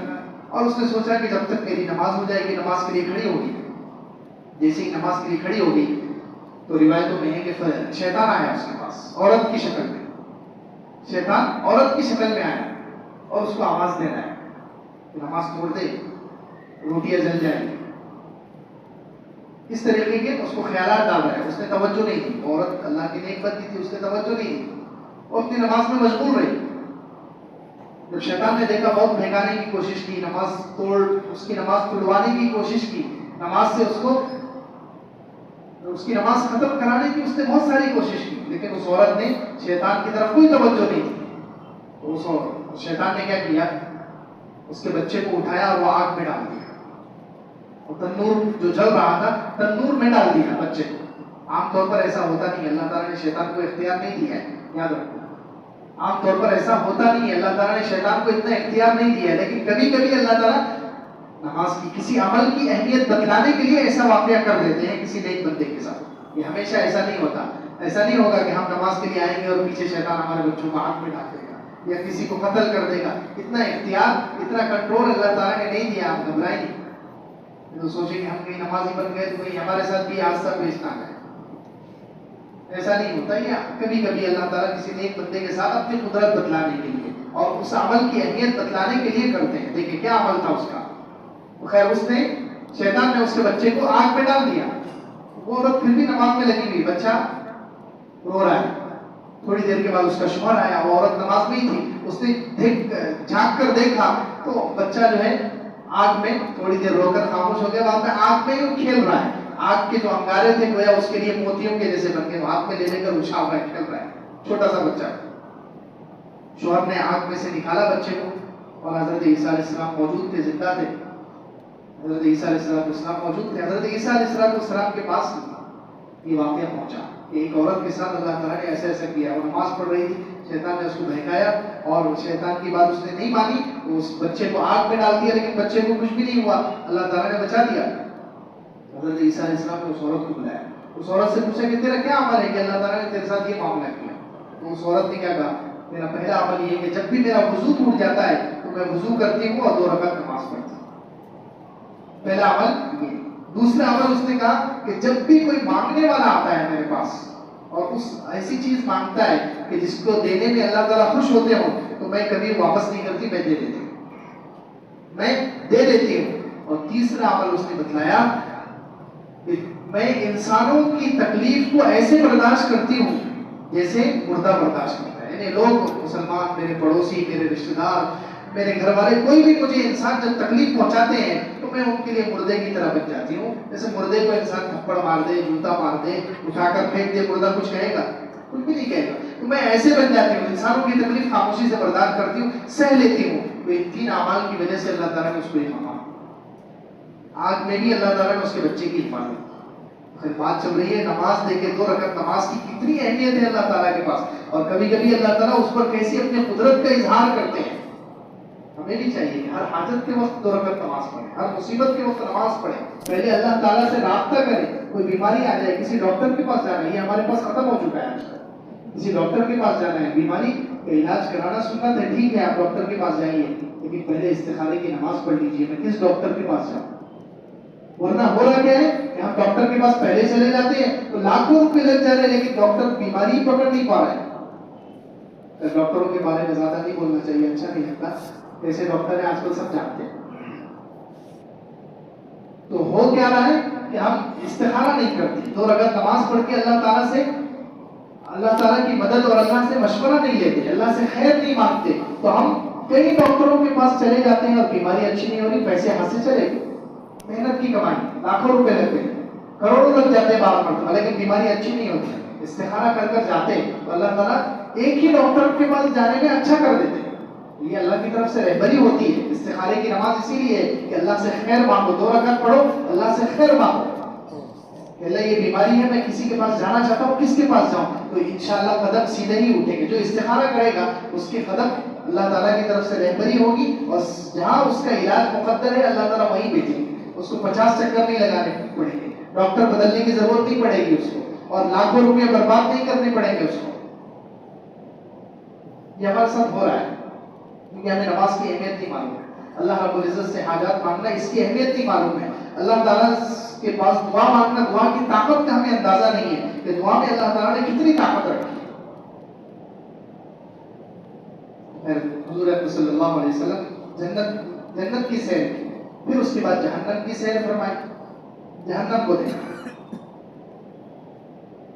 S1: اور اس نے سوچا کہ جب تک میری نماز ہو جائے گی، نماز کے لیے کھڑی ہوگی۔ جیسے ہی نماز کے لیے کھڑی ہوگی تو روایتوں میں ہے کہ شیطان آیا اس کے پاس عورت کی شکل میں۔ شیطان عورت کی شکل میں آیا اور اس کو آواز دے رہا ہے کہ نماز توڑ دے، روٹیاں جل جائیں گی۔ اس طریقے کے اس کو خیالات ڈال رہا ہے۔ اس نے توجہ نہیں دی، عورت اللہ کی نیک بندی تھی، اس نے توجہ نہیں دی، وہ اپنی نماز میں مشغول رہی۔ جب شیطان نے دیکھا، بہت بہکانے کی کوشش کی، اس کی نماز تڑوانے کی کوشش کی، نماز سے اس کی نماز ختم کرانے کی اس نے بہت ساری کوشش کی، لیکن اس عورت نے شیطان کی طرف کوئی توجہ نہیں دی۔ تو شیطان نے کیا کیا، اس کے بچے کو اٹھایا اور وہ آگ میں ڈال دیا، اور تندور جو جل رہا تھا تندور میں ڈال دیا بچے کو۔ عام طور پر ایسا ہوتا نہیں، اللہ تعالیٰ نے شیطان کو اختیار نہیں دیا ہے، یاد رکھو۔ عام طور پر ایسا ہوتا نہیں ہے، اللہ تعالیٰ نے شیطان کو اتنا اختیار نہیں دیا ہے، لیکن کبھی کبھی اللہ تعالیٰ نماز کی کسی عمل کی اہمیت بتلانے کے لیے ایسا واقعہ کر دیتے ہیں کسی نیک بندے کے ساتھ۔ یہ ہمیشہ ایسا نہیں ہوتا۔ ایسا نہیں ہوگا کہ ہم نماز کے لیے آئیں گے اور پیچھے شیطان ہمارے بچوں کو آگ میں ڈال دے گا یا کسی کو قتل کر دے گا۔ اتنا اختیار، اتنا کنٹرول اللہ تعالیٰ نے نہیں دیا، آپ گھبرائیں نہیں۔ تو سوچیں کہ ہم کہیں نمازی بن گئے تو کہیں ہمارے ساتھ بھی حادثہ پیش نہ آئے، ایسا نہیں ہوتا۔ یا کبھی کبھی اللہ تعالیٰ کسی نیک بندے کے ساتھ اپنی قدرت بتلانے کے لیے اور اس عمل کی اہمیت بتلانے کے لیے کرتے ہیں۔ دیکھیں کیا عمل تھا اس کا۔ خیر شیطان نے اس کے بچے کو آگ میں ڈال دیا۔ وہ عورت پھر بھی نماز میں لگی ہوئی، بچہ رو رہا ہے۔ تھوڑی دیر کے بعد اس کا شوہر آیا، وہ عورت نماز میں ہی تھی، اس نے جھانک کر دیکھا تو بچہ جو ہے آگ میں تھوڑی دیر رو کر خاموش ہو گیا، بعد میں آگ میں ہی کھیل رہا ہے۔ آگ کے جو انگارے تھے گویا اس کے لیے موتیوں کے جیسے بن کے ہاتھ میں لے لے کر اچھال رہا ہے، کھیل رہا ہے، چھوٹا سا بچہ۔ شوہر نے آگ میں سے نکالا بچے کو اور حضرت عیسیٰ علیہ السلام موجود تھے، زندہ تھے۔ حضرت عیسیٰ علیہ السلام موجود تھے۔ حضرت عیسیٰ علیہ السلام کے پاس یہ واقعہ پہنچا کہ ایک عورت کے ساتھ اللہ تعالیٰ نے ایسا کیا۔ وہ نماز پڑھ رہی تھی، شیطان نے اس کو بہکایا اور شیطان کی بات اس نے نہیں مانی، اس بچے کو آگ میں ڈال دیا، لیکن بچے کو کچھ بھی نہیں ہوا، اللہ تعالیٰ نے بچا دیا۔ حضرت عیسیٰ علیہ السلام نے اس عورت کو بلایا، اس عورت سے پوچھا کہ تیرا کیا عمل ہے کہ اللہ تعالیٰ نے تیرے ساتھ یہ معاملہ کیا؟ تو اس عورت نے کیا کہا، میرا پہلا عمل یہ ہے کہ جب بھی میرا وضو ٹوٹ جاتا ہے تو میں وضو کرتی ہوں اور 2 رکعت نماز پڑھتی ہوں۔ پہلا عمل یہ۔ دوسرا عمل اس نے کہا کہ جب بھی کوئی مانگنے والا آتا ہے میرے پاس اور اس ایسی چیز مانگتا ہے کہ جس کو دینے میں اللہ تعالیٰ خوش ہوتے ہوں تو میں کبھی واپس نہیں کرتی، میں دے دیتی ہوں، میں دے دیتی ہوں۔ اور تیسرا عمل اس نے بتلایا کہ میں انسانوں کی تکلیف کو ایسے برداشت کرتی ہوں جیسے مردہ برداشت کرتا ہے۔ یعنی لوگ، مسلمان، میرے پڑوسی، میرے رشتہ دار، میرے گھر والے، کوئی بھی مجھے انسان جب تکلیف پہنچاتے ہیں تو میں ان کے لیے مردے کی طرح بن جاتی ہوں۔ جیسے مردے کو انسان تھپڑ مار دے، جوتا مار دے، اٹھا کر پھینک دے، مردہ کچھ کہے گا؟ کچھ بھی نہیں کہے گا۔ تو میں ایسے بن جاتی ہوں، انسانوں کی تکلیف خاموشی سے برداشت کرتی ہوں، سہ لیتی ہوں۔ تو ان 3 اعمال کی وجہ سے اللہ تعالیٰ نے اس کو حفاظت، آگ میں بھی اللہ تعالیٰ نے اس کے بچے کی حفاظت۔ پھر بات چل رہی ہے نماز، دیکھے 2 رکعت نماز کی کتنی اہمیت ہے اللہ تعالیٰ کے پاس، اور کبھی کبھی اللہ تعالیٰ اس پر کیسی اپنی قدرت کا اظہار کرتے ہیں۔ ہمیں بھی چاہیے کہ ہر حاجت کے وقت 2 رکعت نماز پڑھیں، ہر مصیبت کے وقت نماز پڑھیں، پہلے اللہ تعالیٰ سے رابطہ کریں۔ کوئی بیماری آ جائے، کسی ڈاکٹر کے پاس جانا ہے، یہ ہمارے پاس ختم ہو چکا ہے آج کل۔ کسی ڈاکٹر کے پاس جانا ہے، بیماری کا علاج کرانا سنت ہے، ٹھیک ہے آپ ڈاکٹر کے پاس جائیے، لیکن پہلے استخارے کی نماز پڑھ لیجیے، میں کس ڈاکٹر کے پاس جاؤں؟ ورنہ ہو رہا کیا ہے کہ ہم ڈاکٹر کے پاس پہلے چلے جاتے ہیں تو لاکھوں روپے لگ جا رہے ہیں، لیکن ڈاکٹر بیماری پکڑ نہیں پا رہا ہے۔ ڈاکٹروں کے بارے میں زیادہ نہیں بولنا چاہیے، اچھا نہیں لگتا، ایسے ڈاکٹر ہیں آج کل سب جانتے ہیں۔ تو ہو کیا رہا ہے کہ ہم استخارہ نہیں کرتے، 2 رکعت نماز پڑھ کے اللہ تعالیٰ سے، اللہ تعالیٰ کی مدد اور اللہ سے مشورہ نہیں لیتے، اللہ سے خیر نہیں مانگتے، تو ہم کئی ڈاکٹروں کے پاس چلے جاتے ہیں اور بیماری اچھی نہیں ہو رہی، پیسے ہاتھ سے چلے گئے، محنت کی کمائی، لاکھوں روپے لگتے ہیں، کروڑوں لگ جاتے ہیں 12 مرتبہ، لیکن بیماری اچھی نہیں ہوتی۔ استخارہ کر کر جاتے ہیں تو اللہ تعالیٰ ایک ہی ڈاکٹر کے پاس جانے میں اچھا کر دیتے ہیں، یہ اللہ کی طرف سے رہبری ہوتی ہے. استخارے کی نماز اسی لیے ہے کہ اللہ سے خیر مانگو. 2 رکعت پڑھو, اللہ سے خیر مانگو کہ اللہ یہ بیماری ہے, میں کسی کے پاس جانا چاہتا ہوں, کس کے پاس جاؤں؟ تو انشاءاللہ قدم سیدھے ہی اٹھیں گے. جو استخارہ کرے گا اس کے قدم اللہ تعالیٰ کی طرف سے رہبری ہوگی, اور جہاں اس کا علاج مقدر ہے اللہ تعالیٰ وہیں بھیجیں گے. اس کو 50 چکر نہیں لگانے پڑیں گے, ڈاکٹر بدلنے کی ضرورت نہیں پڑے گی اس کو, اور لاکھوں روپے برباد نہیں کرنے پڑیں گے اس کو. یہ ہمارے ساتھ ہو رہا ہے کیونکہ ہمیں نماز کی اہمیت نہیں معلوم ہے. اللہ رب العزت سے حاجات مانگنا اس کی اہمیت نہیں معلوم ہے. اللہ تعالیٰ کے پاس دعا مانگنا, دعا کی طاقت کا ہمیں اندازہ نہیں ہے کہ دعا میں اللہ تعالیٰ نے کتنی طاقت رکھی. حضور اکرم صلی اللہ علیہ وسلم جنت کی سیر کی, پھر اس کے بعد جہنم کی سیر فرمائی. جہنم کو دیکھا,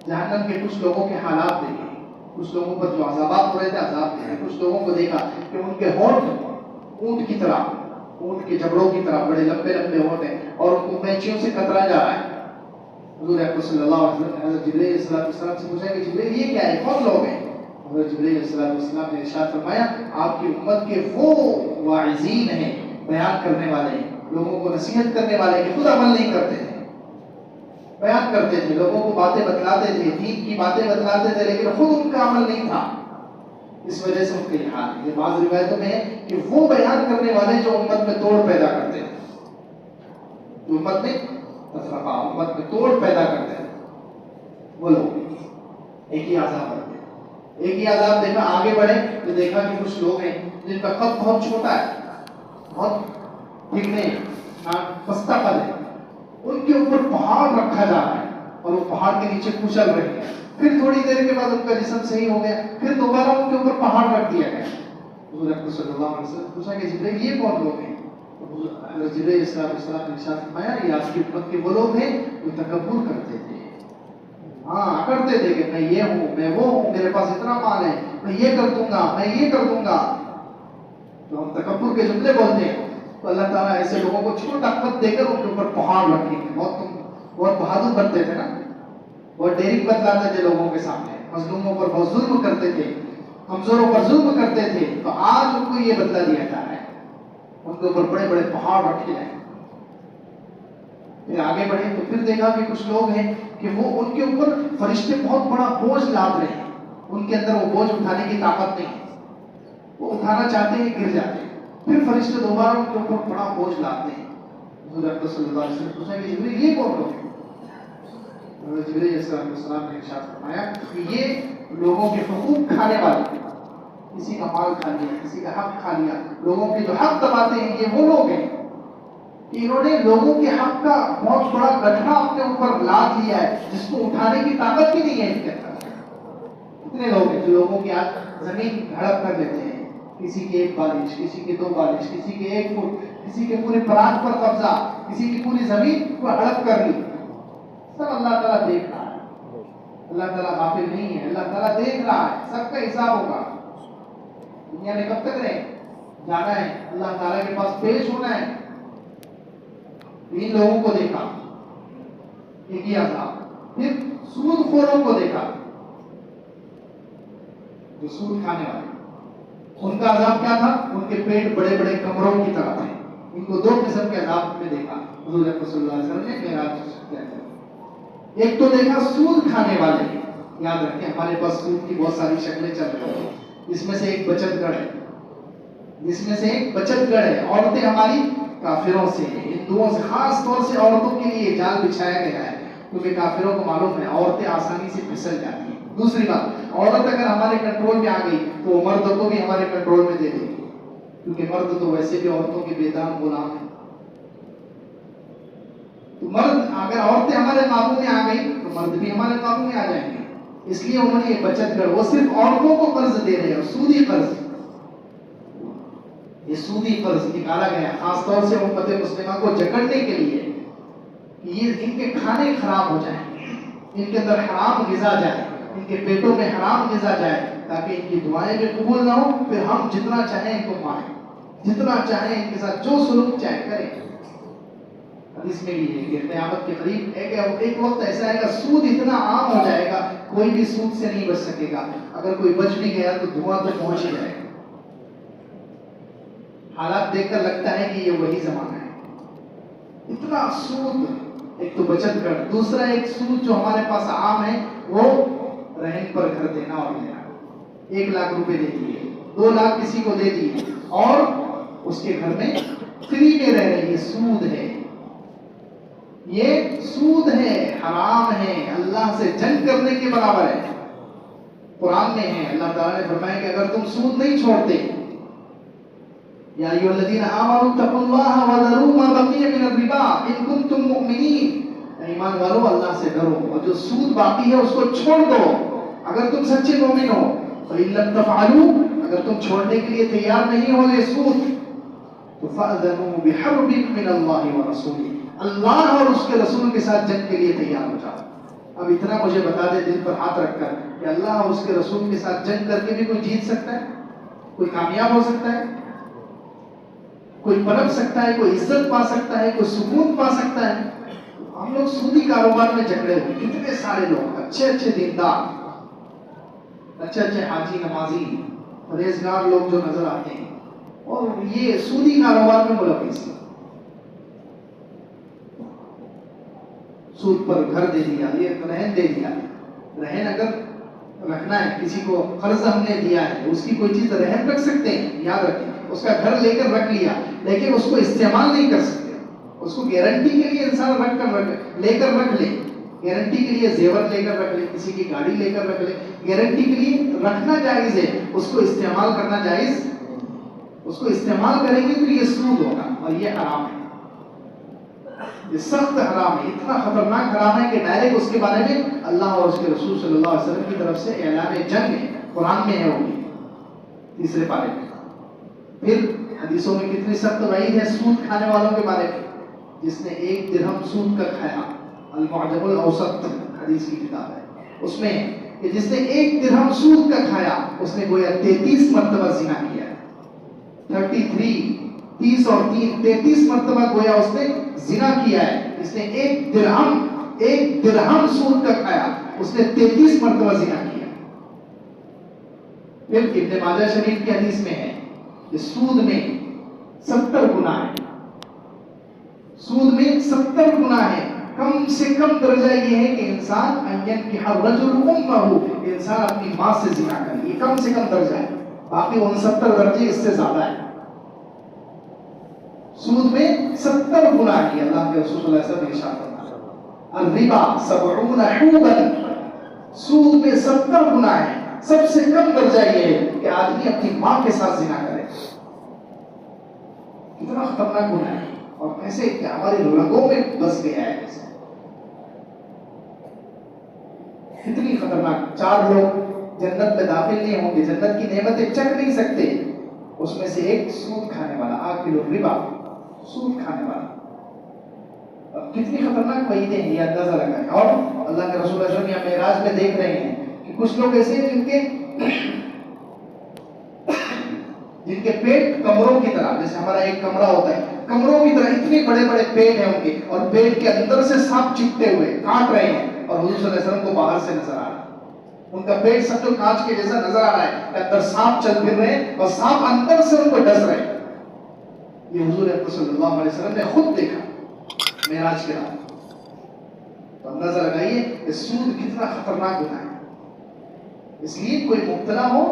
S1: جہنم کے کچھ لوگوں کے حالات دیکھے, کچھ لوگوں پر جو عذابات ہو رہے تھے عذاب دیکھے. کچھ لوگوں کو دیکھا کہ ان کے ہونٹ اونٹ کی طرح, اونٹ کے جبڑوں کی طرح بڑے لمبے لمبے ہونٹ ہیں, اور ان کو میچیوں سے کترا جا رہا ہے. حضور اکرم صلی اللہ علیہ وسلم حضرت جبرائیل علیہ السلام سے پوچھا کہ جبرائیل یہ کیا ہے, کون لوگ ہیں؟ حضرت جبرائیل علیہ السلام نے ارشاد فرمایا آپ کی امت کے وہ واعظین ہیں, بیان کرنے والے ہیں, لوگوں کو نصیحت کرنے والے ہیں, خود عمل نہیں کرتے تھے, بیان کرتے تھے, لوگوں کو باتیں بتلاتے تھے, دین کی باتیں بتلاتے تھے, لیکن خود ان کا عمل نہیں تھا. اس وجہ سے ان کے حال ہے. یہ بعض روایتوں میں ہے کہ وہ بیان کرنے والے جو امت میں توڑ پیدا کرتے ہیں, جو امت میں تفرقہ, امت میں توڑ پیدا کرتے ہیں, وہ لوگ ایک ہی عذاب کرتے ہیں. ایک ہی عذاب دیکھا. آگے بڑھے تو دیکھا کہ کچھ لوگ ہیں جن کا قد بہت چھوٹا ہے, بہت ٹھیکنے پستہ قد ہے, ان کے اوپر پہاڑ رکھا جا رہا ہے اور وہ پہاڑ کے نیچے کچل رہے ہیں. پھر تھوڑی دیر کے بعد ان کا جسم صحیح ہو گیا, پھر دوبارہ ان کے اوپر پہاڑ رکھ دیا گیا. حضور اکرم صلی اللہ علیہ وسلم پوچھا کہ جبرائیل یہ کون لوگ ہیں؟ جبرائیل علیہ السلام نے ارشاد فرمایا یہ آپ کی امت کے وہ لوگ ہیں جو تکبر کرتے تھے, ہاں کرتے تھے کہ میں یہ ہوں, میں وہ ہوں, میرے پاس اتنا مال ہے, میں یہ کر دوں گا, میں یہ کر دوں گا. تو ہم تکبر کے جملے بولتے ہیں. تو اللہ تعالیٰ ایسے لوگوں کو چھوٹا قد دے کر ان کے اوپر پہاڑ رکھیں گے. بہت بہادر بنتے تھے نا, بہت ڈیرنگ بتلاتے تھے لوگوں کے سامنے, مظلوموں پر بہت ظلم کرتے تھے, کمزوروں پر ظلم کرتے تھے. تو آج ان کو یہ بدلہ دیا جا رہا ہے, ان کے اوپر بڑے بڑے پہاڑ رکھے جائیں. پھر آگے بڑھے تو پھر دیکھا کہ کچھ لوگ ہیں کہ وہ ان کے اوپر فرشتے بہت بڑا بوجھ لاد رہے ہیں, ان کے اندر وہ بوجھ اٹھانے کی طاقت نہیں ہے, وہ اٹھانا چاہتے ہیں گر جاتے ہیں. پھر فرشتے دوبارہ ان کے اوپر بڑا بوجھ لاتے ہیں. حضور اکرم صلی اللہ علیہ وسلم پوچھا کہ جبرائیل یہ کون لوگ ہیں؟ جبرائیل علیہ السلام نے ارشاد فرمایا کہ یہ لوگوں کے حقوق کھانے والے, کسی کا مال کھا لیا, کسی کا حق کھا لیا, لوگوں کے جو حق دباتے ہیں, یہ وہ لوگ ہیں کہ انہوں نے لوگوں کے حق کا بہت بڑا گٹھا اپنے اوپر لاد لیا ہے جس کو اٹھانے کی طاقت بھی نہیں ہے ان کے اندر. کتنے لوگ ہیں جو لوگوں کی آج زمین ہڑپ کر لیتے ہیں, کسی کی 1 بالش, کسی کی 2 بالش, کسی کے 1 فٹ, کسی کے پورے پراگ پر قبضہ, کسی کی پوری زمین کو ہڑپ کر لی. سب اللہ تعالیٰ دیکھ رہا ہے, اللہ تعالیٰ غافل نہیں ہے, اللہ تعالیٰ دیکھ رہا ہے, سب کا حساب ہوگا. دنیا میں کب تک رہیں, جانا ہے, اللہ تعالیٰ کے پاس پیش ہونا ہے. ان لوگوں کو دیکھا ایک ہی عذاب. پھر سود خوروں کو دیکھا, جو سود کھانے والے, ان کا عذاب کیا تھا؟ ان کے پیٹ بڑے بڑے کمروں کی طرح تھے. ان کو 2 قسم کے عذاب میں دیکھا حضور صلی اللہ علیہ وسلم نے معراج کیا. ایک تو دیکھا سود کھانے والے. یاد رکھیں ہمارے پاس سود کی بہت ساری شکلیں چل رہی ہیں, اس میں سے ایک بچت گڑھ ہے, جس میں سے ایک بچت گڑھ ہے. عورتیں ہماری کافروں سے, ہندوؤں سے, خاص طور سے عورتوں کے لیے جال بچھایا گیا ہے کیونکہ کافروں کو معلوم ہے عورتیں آسانی سے پھسل جاتی ہیں. دوسری بات, عورت اگر ہمارے کنٹرول میں آ گئی تو وہ مرد کو بھی ہمارے کنٹرول میں دے دے گی, کیونکہ مرد تو ویسے بھی عورتوں کے بے دام غلام ہیں. تو مرد, اگر عورتیں ہمارے قابو میں آ گئی تو مرد بھی ہمارے قابو میں آ جائیں گے. اس لیے انہوں نے یہ بچت گڑھ, وہ صرف عورتوں کو قرض دے رہے ہیں, سودی قرض. یہ سودی قرض نکالا گیا خاص طور سے امت مسلمہ کو جکڑنے کے لیے کہ یہ ان کے کھانے خراب ہو جائیں, ان کے اندر حرام غذا جائے, ان کے پیٹوں میں حرام غذا جائے, تاکہ ان کی دعائیں بھی قبول نہ ہو. پھر ہم جتنا چاہیں ان کو ماریں, جتنا چاہیں ان کے ساتھ جو سلوک چاہے کریں. حدیث میں بھی ہے کہ قیامت کے قریب ایک وقت ایسا آئے گا سود اتنا عام ہو جائے گا کوئی بھی سود سے نہیں بچ سکے گا. اگر کوئی بچ بھی گیا تو دھواں تو پہنچ ہی جائے گا. حالات دیکھ کر لگتا ہے کہ یہ وہی زمانہ ہے. اتنا سود, ایک تو بچت کر, دوسرا ایک سود جو ہمارے پاس عام ہے وہ رہن پر گھر دینا اور لینا. 1 لاکھ روپے دے دیے, 2 لاکھ کسی کو دے دیے اور اس کے گھر میں فری میں رہ رہی ہے. سود ہے, یہ سود ہے, حرام ہے, اللہ سے جنگ کرنے کے برابر ہے. قرآن میں ہے, اللہ تعالیٰ نے فرمایا کہ اگر تم سود نہیں چھوڑتے, یا ایھا الذین آمنوا اتقوا اللہ وذروا ما بقی من الربا ان کنتم مؤمنین, ایمان والو اللہ سے ڈرو اور جو سود باقی ہے اس کو چھوڑ دو اگر تم سچے مومن ہو. فإن لم تفعلوا, اگر تم چھوڑنے کے لیے تیار نہیں ہو یہ سود, تو فأذنوا بحرب من اللہ ورسولہ, اللہ اور اس کے رسول کے ساتھ جنگ کے لیے تیار ہو جاؤ. اب اتنا مجھے بتا دے دل پر ہاتھ رکھ کر کہ اللہ اور اس کے رسول کے ساتھ جنگ کر کے بھی کوئی جیت سکتا ہے, کوئی کامیاب ہو سکتا ہے, کوئی پنپ سکتا ہے, کوئی عزت پا سکتا ہے, کوئی سکون پا سکتا ہے. ہم لوگ سودی کاروبار میں جکڑے ہوئے, کتنے سارے لوگ اچھے اچھے دیندار, اچھے اچھے حاجی نمازی پرہیزگار لوگ جو نظر آتے ہیں اور یہ سودی کاروبار میں ملوث ہیں. سود پر گھر دے دیا, یہ رہن دے دیا. رہن اگر رکھنا ہے, کسی کو قرض ہم نے دیا ہے, اس کی کوئی چیز رہن رکھ سکتے ہیں, یاد رکھیں, اس کا گھر لے کر رکھ لیا لیکن اس کو استعمال نہیں کر سکتے. اس کو گارنٹی کے لیے انسان لے کر رکھ لے, گارنٹی کے لیے زیور لے کر رکھ لے, کسی کی گاڑی لے کر رکھ لے, گارنٹی کے لیے رکھنا جائز ہے, اس کو استعمال کرنا جائز. اس کو استعمال کریں گے تو یہ سود ہوگا اور یہ حرام ہے, یہ سخت حرام ہے, اتنا خطرناک حرام ہے کہ ڈائریکٹ اس کے بارے میں اللہ اور اس کے رسول صلی اللہ علیہ وسلم کی طرف سے اعلان جنگ ہے. قرآن میں ہے وہ بھی 3 پارے میں. پھر حدیثوں میں کتنی سخت وعید ہے سود کھانے والوں کے بارے میں. جس نے 1 درہم سود کا کھایا, المعجم الاوسط حدیث کی کتاب ہے, اس میں کہ جس نے 1 درہم سود کا کھایا اس نے گویا 33 مرتبہ زنا کیا ہے. 33 30 اور 3 33 مرتبہ گویا اس نے زنا کیا ہے. اس نے 1 درہم سود کا کھایا, اس نے 33 مرتبہ زنا کیا. پھر ابن ماجہ شریف کی حدیث میں ہے کہ سود میں 70 گناہ ہے. سود میں 70 گناہ ہے. کم سے کم درجہ یہ ہے کہ انسان ينكح الرجل امه, انسان اپنی ماں سے زنا کرے, یہ کم سے کم درجہ ہے. باقی 69 درجے اس سے زیادہ ہے. سود میں 70 گناہ ہے. اللہ کے رسول صلی اللہ علیہ وسلم نے ارشاد فرمایا الربا 70 حوبا, سود میں 70 گناہ ہے. سب سے کم درجہ یہ ہے کہ آدمی اپنی ماں کے ساتھ زنا کرے. کتنا خطرناک گناہ ہے اور کیسے کہ ہماری رگوں میں بس گیا ہے. کتنی خطرناک. 4 لوگ جنت میں داخل نہیں ہوں گے, جنت کی نعمتیں چکھ نہیں سکتے. اس میں سے ایک سود کھانے والا, آکل الربا, سود کھانے والا. کتنی خطرناک وعیدیں ہیں, یہ اندازہ لگائیں. اور اللہ کے رسول صلی اللہ علیہ وسلم معراج میں دیکھ رہے ہیں کہ کچھ لوگ ایسے ہیں جن کے پیٹ کمروں کی طرح, جیسے ہمارا ایک کمرہ ہوتا ہے, کمروں کی طرح اتنے بڑے بڑے پیٹ ہیں ان کے, اور پیٹ کے اندر سے سانپ چپتے ہوئے کاٹ رہے ہیں, اور حضور صلی اللہ علیہ وسلم کو باہر سے نظر آ رہا ہے. ان کا پیٹ سب جو کانچ کے جیسا نظر آ رہا ہے کہ اندر سانپ چل پھر رہے ہیں اور سانپ اندر سے ان کو ڈس رہے ہیں. یہ حضور صلی اللہ علیہ وسلم نے خود دیکھا معراج کے رات. تو اندازہ لگائیے کہ سود کتنا خطرناک گناہ ہے. اس لیے کوئی مبتلا ہو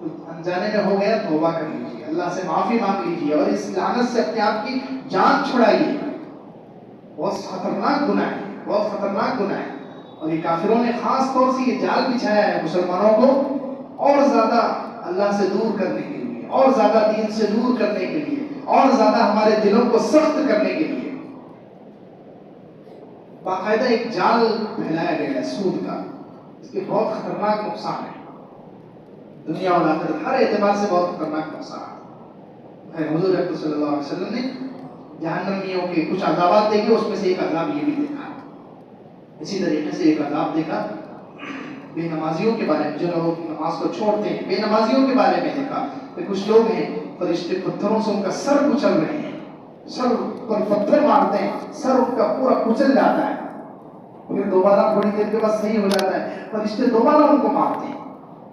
S1: تو انجانے میں ہو گیا, توبہ کر لیجیے, اللہ سے معافی مانگ لیجیے اور اس لعنت سے اپنے آپ کی جان چھڑائیے. بہت خطرناک گناہ ہے, بہت خطرناک گناہ ہے. اور یہ کافروں نے خاص طور سے یہ جال بچھایا ہے مسلمانوں کو اور زیادہ اللہ سے دور کرنے کے لیے, اور زیادہ دین سے دور کرنے کے لیے, اور زیادہ ہمارے دلوں کو سخت کرنے کے لیے. باقاعدہ ایک جال پھیلایا گیا ہے سود کا. اس کے بہت خطرناک نقصان ہے, دنیا اور آخرت ہر اعتبار سے بہت خطرناک نقصان ہے. حضور صلی اللہ علیہ وسلم نے جہنمیوں کے کچھ عذابات دیکھے, اس میں سے ایک عذاب یہ بھی دیکھا. اسی طریقے سے ایک عذاب دیکھا بے نمازیوں کے بارے میں, جو لوگ نماز کو چھوڑتے ہیں, بے نمازیوں کے بارے میں دیکھا کہ کچھ لوگ ہیں فرشتے پتھروں سے ان کا سر کچل رہے ہیں, سر پر پتھر مارتے ہیں, سر ان کا پورا کچل جاتا ہے, پھر دوبارہ تھوڑی دیر کے بعد صحیح ہو جاتا ہے, فرشتے دوبارہ ان کو مارتے ہیں.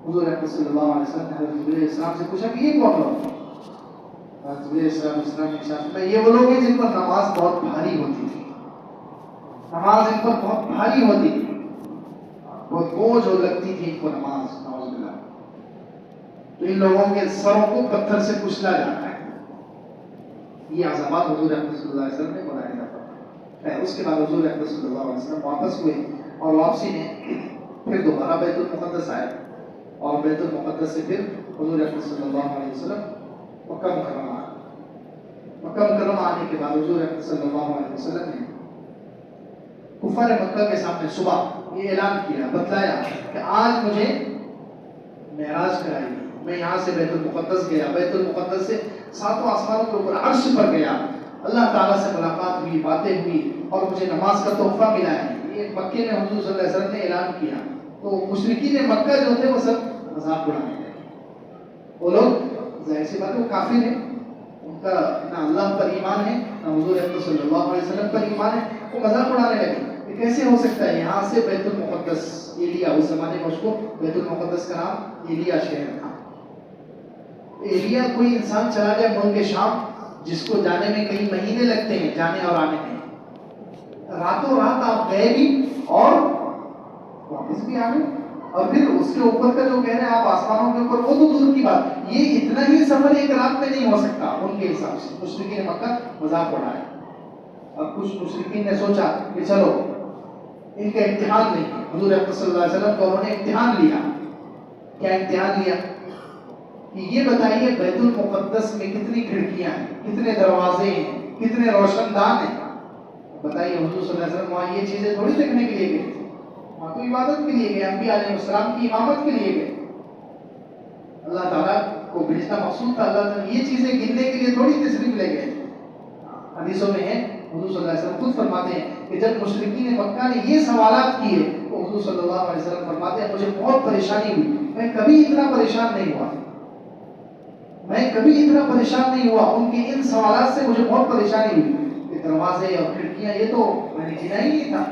S1: حضور صلی اللہ علیہ وسلم نے حضرت جبرائیل علیہ السلام سے پوچھا کہ یہ کون لوگ ہیں؟ میں یہ وہ لوگ ہیں جن پر نماز بہت بھاری ہوتی تھی، نماز ان پر بہت بھاری ہوتی تھی، بہت بوجھ ہو لگتی تھی ان کو نماز، نعوذ باللہ. تو ان لوگوں کے سروں کو پتھر سے کچلا جاتا ہے. یہ عذابات حضور اکرم صلی اللہ علیہ وسلم نے بنائے جاتا ہے. اس کے بعد حضور اکرم صلی اللہ علیہ وسلم واپس ہوئے اور واپسی میں پھر دوبارہ بیت المقدس آئے اور بیت المقدس سے پھر حضور اکرم صلی اللہ علیہ وسلم مکہ مکرمہ آئے. مکہ مکرمہ آنے کے بعد حضور اکرم صلی اللہ علیہ وسلم نے کفار مکہ کے سامنے صبح یہ اعلان کیا، بتلایا کہ آج مجھے معراج کرائی، میں یہاں سے بیت المقدس گیا، بیت المقدس سے ساتوں آسمانوں کے اوپر عرش پر گیا، اللہ تعالیٰ سے ملاقات ہوئی، باتیں ہوئی اور مجھے نماز کا تحفہ ملا ہے. یہ مکے میں حضور صلی اللہ علیہ وسلم نے اعلان کیا. تو مشرکین مکہ جو تھے وہ سب مذاق اڑانے لگے. وہ لوگ ظاہر سی بات ہے وہ کافر ہیں، ان کا نہ اللہ پر ایمان ہے نہ حضور اکرم صلی اللہ علیہ وسلم پر ایمان ہے. وہ مذاق اڑانے لگے کہ کیسے ہو سکتا ہے یہاں سے بیت المقدس، ایلیا اس زمانے میں اس کو بیت المقدس کا نام ایلیا شہر تھا. ایلیا کوئی انسان چلا جائے ملک شام جس کو جانے میں کئی مہینے لگتے ہیں جانے اور آنے میں، راتوں رات آپ گئے بھی اور واپس بھی آ گئے، اور پھر اس کے اوپر کا جو کہہ رہے ہیں آپ آسمانوں کے اوپر، وہ تو دور کی بات. یہ اتنا ہی سفر ایک رات میں نہیں ہو سکتا ان کے حساب سے. مشرکین مکہ مذاق اڑائے. اب کچھ مشرکین نے سوچا کہ چلو ان کا امتحان نہیں ہے. حضور اکرم صلی اللہ علیہ وسلم کو انہوں نے امتحان لیا. کیا امتحان لیا؟ کہ یہ بتائیے بیت المقدس میں کتنی کھڑکیاں ہیں، کتنے دروازے ہیں، کتنے روشن دان ہیں. بتائیے حضور صلی اللہ علیہ وسلم وہاں یہ چیزیں تھوڑی دیکھنے کے لیے گئے تھے، وہاں تو عبادت کے لیے گئے، انبیاء علیہ السلام کی امامت کے لیے گئے. اللہ تعالیٰ کو بھیجنا مقصود تھا. اللہ تعالیٰ یہ چیزیں گننے کے لیے تھوڑی تشریف لے گئے. حدیثوں میں ہے حضور صلی اللہ علیہ وسلم خود فرماتے ہیں کہ جب مشرکین مکہ نے یہ سوالات کیے تو حضور صلی اللہ علیہ وسلم فرماتے ہیں مجھے بہت پریشانی ہوئی، میں کبھی اتنا پریشان نہیں ہوا، میں کبھی اتنا پریشان نہیں ہوا. ان کے ان سوالات سے مجھے بہت پریشانی ہوئی کہ دروازے اور کھڑکیاں یہ تو میں نے گنا ہی نہیں تھا.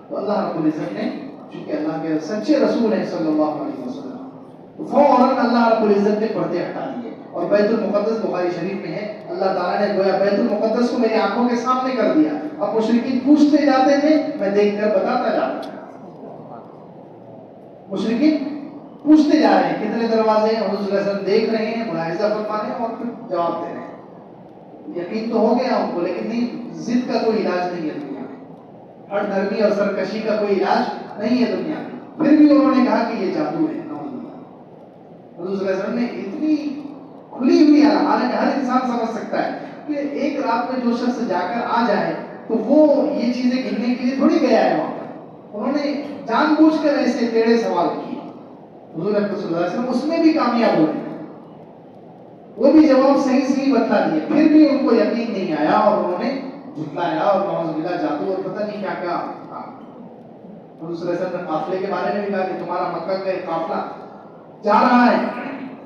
S1: تو اللہ رب العزت نے چونکہ اللہ کے سچے رسول ہیں صلی اللہ علیہ وسلم، فوراً اللہ رب العزت نے پردے ہٹا دیے. اور بیت المقدس بخاری شریف میں ہے اللہ تعالیٰ نے گویا بیت المقدس کو میری آنکھوں کے سامنے کر دیا. اب مشرکین پوچھتے جاتے تھے، میں دیکھ کر بتاتا جاتا. مشرکین پوچھتے جا رہے ہیں کتنے دروازے ہیں، حضور صلی اللہ علیہ وسلم دیکھ رہے ہیں، ملاحظہ فرما رہے ہیں اور پھر جواب دے رہے ہیں. یقین تو ہو گیا ان کو، لیکن نہیں، ضد کا کوئی علاج نہیں ہے دنیا میں، ہر دھرمی اور سرکشی کا کوئی علاج نہیں ہے دنیا میں. پھر بھی انہوں نے کہا کہ یہ جادو ہے. حضور صلی اللہ علیہ وسلم نے اتنی کھلی ہوئی حالانکہ ہر انسان سمجھ سکتا ہے کہ ایک رات میں جو شخص جا کر آ جائے تو وہ یہ چیزیں گننے کے لیے تھوڑی گیا ہے وہاں پر. انہوں نے جان بوجھ کر ایسے ٹیڑھے سوال کیے. حضور اکرم صلی اللہ علیہ وسلم اس میں بھی کامیاب ہوئے، وہ بھی جواب صحیح بتلا دیے. پھر بھی ان کو یقین نہیں آیا اور انہوں نے جھٹلایا اور نعوذ باللہ جادو اور پتہ نہیں کیا کیا. حضور صلی اللہ علیہ وسلم نے قافلے کے بارے میں بھی کہا کہ تمہارا مکہ کا ایک قافلہ جا رہا ہے،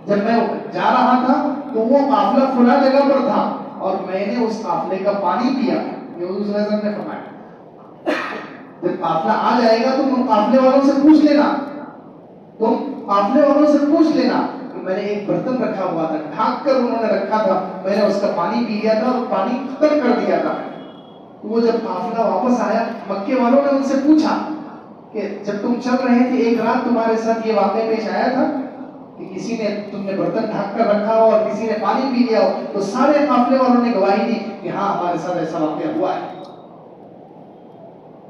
S1: جب میں جا رہا تھا تو وہ قافلہ فلاں جگہ پر تھا اور میں نے اس قافلے کا پانی پیا. یہ حضور صلی اللہ علیہ وسلم نے فرمایا. جب قافلہ آ جائے گا تو تم قافلے والوں سے پوچھ لینا، تم قافلے والوں سے پوچھ لینا کہ میں نے ایک برتن رکھا ہوا تھا، ڈھانک کر انہوں نے رکھا تھا، میں نے اس کا پانی پی لیا تھا اور پانی ختم کر دیا تھا. وہ جب قافلہ واپس آیا مکے والوں نے ان سے پوچھا کہ جب تم چل رہے تھے ایک رات تمہارے ساتھ یہ واقعہ پیش آیا تھا کہ کسی نے تم نے برتن ڈھک کر رکھا ہو اور کسی نے پانی پی لیا ہو؟ تو سارے قافلے والوں نے گواہی دی کہ ہاں ہمارے ساتھ ایسا واقعہ ہوا ہے،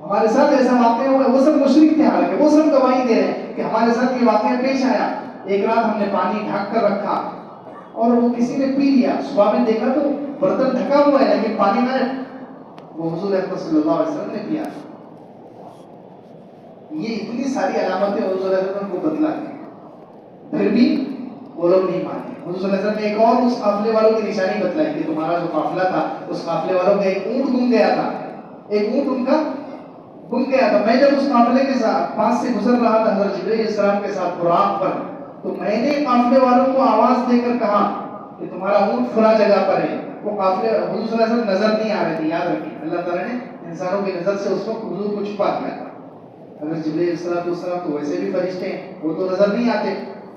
S1: ہمارے ساتھ ایسا واقعہ ہوا ہے. وہ سب مشرک تھے، حالانکہ وہ سب گواہی دے رہے ہیں کہ ہمارے ساتھ یہ واقعہ پیش آیا، ایک رات ہم نے پانی ڈھک کر رکھا اور وہ کسی نے پی لیا، صبح میں دیکھا تو برتن ڈھکا ہوا ہے لیکن پانی نہ ہے. وہ حضور اکرم صلی اللہ علیہ وسلم نے پیا. یہ اتنی ساری علامتیں حضور صلی اللہ علیہ وسلم کو بتلا دی، پھر بھی وہ لوگ نہیں مانے. حضور صلی اللہ علیہ وسلم نے ایک اور اس قافلے والوں کی نشانی بتلائی کہ تمہارا جو قافلہ تھا اس قافلے والوں کا ایک اونٹ گم گیا تھا، ایک اونٹ ان کا گم گیا تھا. میں جب اس قافلے کے ساتھ پاس سے گزر رہا تھا حضرت جبرائیل علیہ السلام کے ساتھ براق پر، تو میں نے قافلے والوں کو آواز دے کر کہا کہ تمہارا اونٹ فلاں جگہ پر ہے. وہ قافلے حضور صلی اللہ علیہ وسلم نظر نہیں آ رہے تھے. یاد رکھیے اللہ تعالیٰ نے انسانوں کی نظر سے اس وقت حضور کو چھپا دیا تھا. حضرت جبرائیل علیہ السلام تو ویسے بھی فرشتے ہیں، وہ تو نظر نہیں آتے.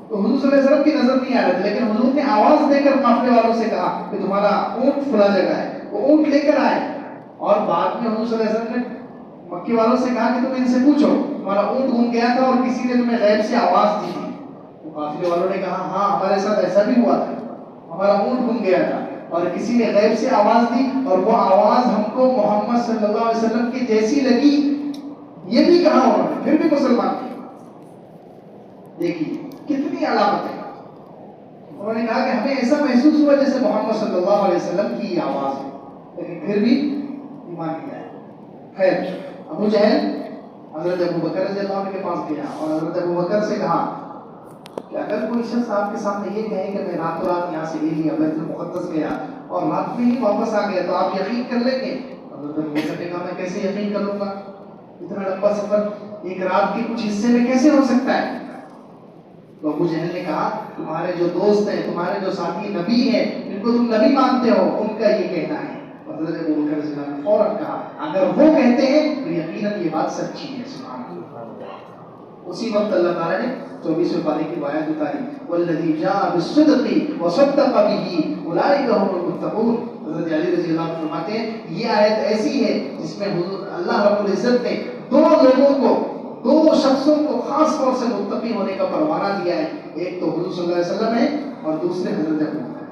S1: تو تو حضور صلی اللہ علیہ وسلم کی نظر نہیں آ رہے تھے، لیکن حضور نے آواز دے کر قافلے والوں سے کہا کہ تمہارا اونٹ فلاں جگہ ہے، وہ اونٹ لے کر آئے. اور بعد میں حضور صلی اللہ علیہ وسلم نے مکی والوں سے کہا کہ تم ان سے پوچھو تمہارا اونٹ گم گیا تھا اور کسی نے تمہیں غیب سے آواز دی تھی. تو قافلے والوں نے کہا ہاں ہمارے ساتھ ایسا بھی ہوا تھا، ہمارا اونٹ گم گیا تھا اور کسی نے غیب سے آواز دی اور وہ آواز ہم کو محمد صلی اللہ علیہ وسلم کی جیسی لگی. یہ بھی کہا انہوں نے، پھر بھی مسلمان تھے. دیکھیے کتنی علامت ہے. انہوں نے کہا کہ ہمیں ایسا محسوس ہوا جیسے محمد صلی اللہ علیہ وسلم کی آواز ہے، لیکن پھر بھی ایمان کیا ہے. خیر، ابو جہل حضرت ابو بکر رضی اللہ عنہ کے پاس گیا اور حضرت ابو بکر سے کہا کہ اگر کوئی شخص آپ کے سامنے یہ کہے کہ میں راتوں رات یہاں سے لے لیا، بیت المقدس گیا اور رات میں ہی واپس آ گیا، تو آپ یقین کر لیں گے؟ حضرت ابو بکر نے کہا میں کیسے یقین کر لوں گا؟ اتنا لمبا سفر ایک رات کے کچھ حصے میں کیسے ہو سکتا ہے؟ تو ابو جہل نے کہا تمہارے جو دوست ہیں، تمہارے جو ساتھی نبی ہیں، جن کو تم نبی مانتے ہو، ان کا یہ کہنا ہے. حضرت ابو بکر رضی اللہ عنہ نے فوراً کہا اگر وہ کہتے ہیں تو یقیناً یہ بات سچی ہے. سبحان اللہ. اسی وقت اللہ تعالیٰ نے 24ویں پارے کی آیت اتاری والذی جاء بالصدق وصدق به اولئک هم المتقون. حضرت علی رضی اللہ عنہ فرماتے ہیں یہ آیت ایسی ہے جس میں حضور اللہ رب العزت نے دو لوگوں کو، دو شخصوں کو خاص طور سے متقی ہونے کا پروانہ دیا ہے. ایک تو حضور صلی اللہ علیہ وسلم ہے اور دوسرے حضرت ابو بکر.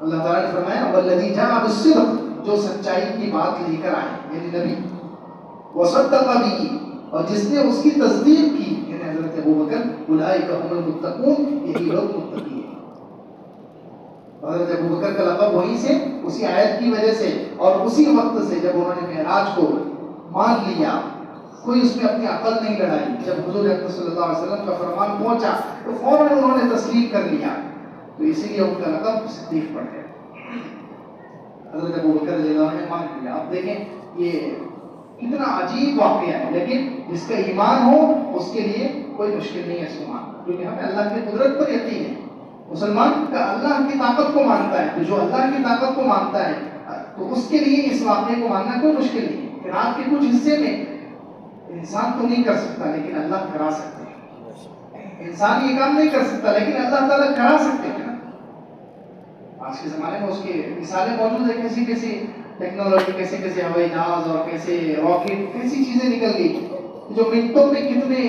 S1: اللہ تعالیٰ نے فرمایا والذی جاء بالصدق، جو سچائی کی بات لے کر آئے یعنی نبی، وصدق به، اور جس نے اس کی تصدیق کی یعنی حضرت ابو بکر، اولئک هم المتقون، یہی لوگ متقی ہیں. حضرت ابو بکر کا لقب وہیں سے، اسی آیت کی وجہ سے اور اسی وقت سے جب انہوں نے معراج کو مان لیا، کوئی اس میں اپنی عقل نہیں لڑائی. جب حضور اکرم صلی اللہ علیہ وسلم کا فرمان پہنچا تو فوراً انہوں نے تسلیم کر لیا، تو اسی لیے ان کا لقب صدیق پڑ گیا. حضرت ابو بکر رضی اللہ عنہ نے مان لیا. اب دیکھیں یہ کتنا عجیب واقعہ ہے، لیکن جس کا ایمان ہو اس کے لیے کوئی مشکل نہیں ہے اس کو ماننا، کیونکہ ہمیں اللہ کی قدرت پر یقین ہے. مسلمان کا اللہ کی طاقت کو مانتا ہے، تو جو اللہ کی طاقت کو مانتا ہے تو اس کے لیے اس واقعے کو ماننا کوئی مشکل نہیں ہے. رات کے کچھ حصے میں انسان تو نہیں کر سکتا لیکن اللہ کرا سکتے ہیں. انسان یہ کام نہیں کر سکتا لیکن اللہ تعالیٰ کرا سکتے ہیں. آج کے زمانے میں اس کی مثالیں موجود ہیں، کیسی کیسی ٹیکنالوجی، کیسے کیسے ہوائی جہاز اور کیسے راکٹ، کیسی چیزیں نکل گئی جو منٹوں میں کتنے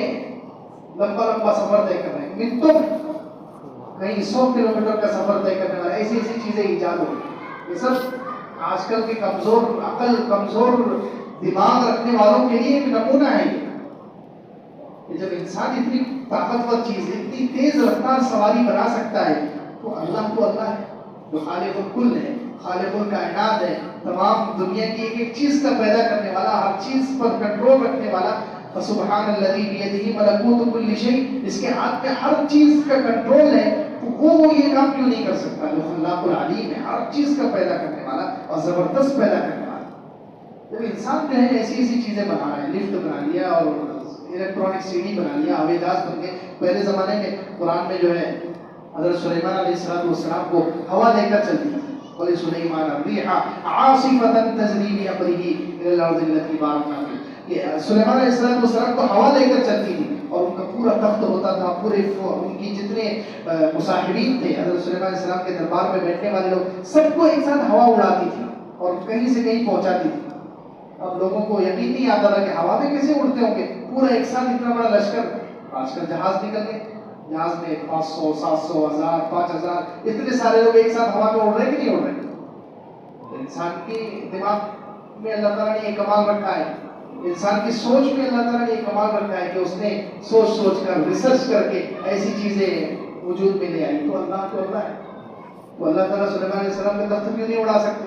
S1: لمبا لمبا سفر طے کر رہے ہیں. منٹوں میں کہیں 100 کلومیٹر کا سفر طے کرنے والا ایسی ایسی چیزیں ایجاد ہو. یہ سب آج کل کے کمزور عقل، کمزور دماغ رکھنے والوں کے لیے ایک نمونہ ہے. کہ جب انسان اتنی طاقتور چیز، اتنی تیز رفتار سواری بنا سکتا ہے تو اللہ تو اللہ ہے جو خالق الکل ہے، خالق الکائنات ہے، تمام دنیا کی ایک ایک چیز کا پیدا کرنے والا، ہر چیز پر کنٹرول رکھنے والا. فسبحان الذی بیدہ ملکوت کل شیء، جس کے ہاتھ میں ہر چیز کا کنٹرول ہے، وہ یہ کام کیوں نہیں کر سکتا؟ جو خلاق العلیم ہے، ہر چیز کا پیدا کرنے والا اور زبردست پیدا کرنے والا. جب انسان جو ہے ایسی ایسی چیزیں بنا رہا ہے، لفٹ بنا لیا اور الیکٹرانک سیڑھی بنا لیا، ہوائی جہاز بن گئے. پہلے زمانے میں قرآن میں جو ہے حضرت سلیمان علیہ السلام کو ہوا لے کر چلتی تھی. وَلِسُلَيْمَانَ الرِّيحَ عَاصِفَةً تَجْرِي بِأَمْرِهِ إِلَى الْأَرْضِ الَّتِي بَارَكْنَا فِيهَا. کہ سلیمان علیہ السلام کو ہوا لے کر چلتی تھی اور ان کا پورا تخت ہوتا تھا، پورے ان کی جتنے مصاحبین تھے حضرت سلیمان علیہ السلام کے دربار میں بیٹھنے والے لوگ، سب کو ایک ساتھ ہوا اڑاتی تھی اور کہیں سے کہیں پہنچاتی تھی. اب لوگوں کو یقین نہیں آتا تھا کہ ہوا میں کیسے اڑتے ہوں گے پورا ایک ساتھ اتنا بڑا لشکر. آج کل جہاز نکل گئے، جہاز میں 500 700 1000 5000 اتنے سارے لوگ ایک ساتھ ہوا میں اڑ رہے کہ نہیں اڑ رہے. انسان کے دماغ میں اللہ تعالیٰ نے یہ کمال رکھا ہے، انسان کی سوچ میں اللہ تعالیٰ نے یہ کمال رکھا ہے کہ اس نے سوچ کر ریسرچ کر کے ایسی چیزیں وجود میں لے آئی. تو اللہ ہے. تو اللہ تعالیٰ سلیمان علیہ السلام کا تخت کیوں نہیں اڑا سکتے؟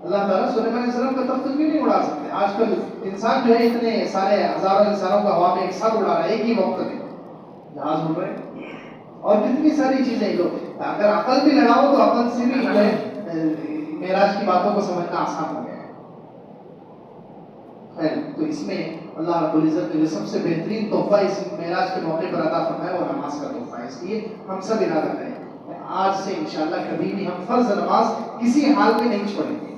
S1: اللہ تعالیٰ سلیمان علیہ السلام کا تخت کیوں نہیں اڑا سکتے؟ آج کل انسان جو ہے اتنے سارے ہزاروں انسانوں کا ہوا میں ایک ساتھ اڑا رہا ہے ایک ہی وقت میں، جہاز اڑ رہے ہیں اور کتنی ساری چیزیں. اگر عقل بھی لڑاؤ تو عقل سے بھی معراج کی باتوں کو سمجھنا آسان ہو گیا ہے. تو اس میں اللہ رب العزت نے جو سب سے بہترین تحفہ اس معراج کے موقع پر عطا فرمایا وہ نماز کا تحفہ ہے. اس لیے ہم سب ارادہ کریں آج سے انشاءاللہ کبھی بھی ہم فرض نماز کسی حال میں نہیں چھوڑیں گے.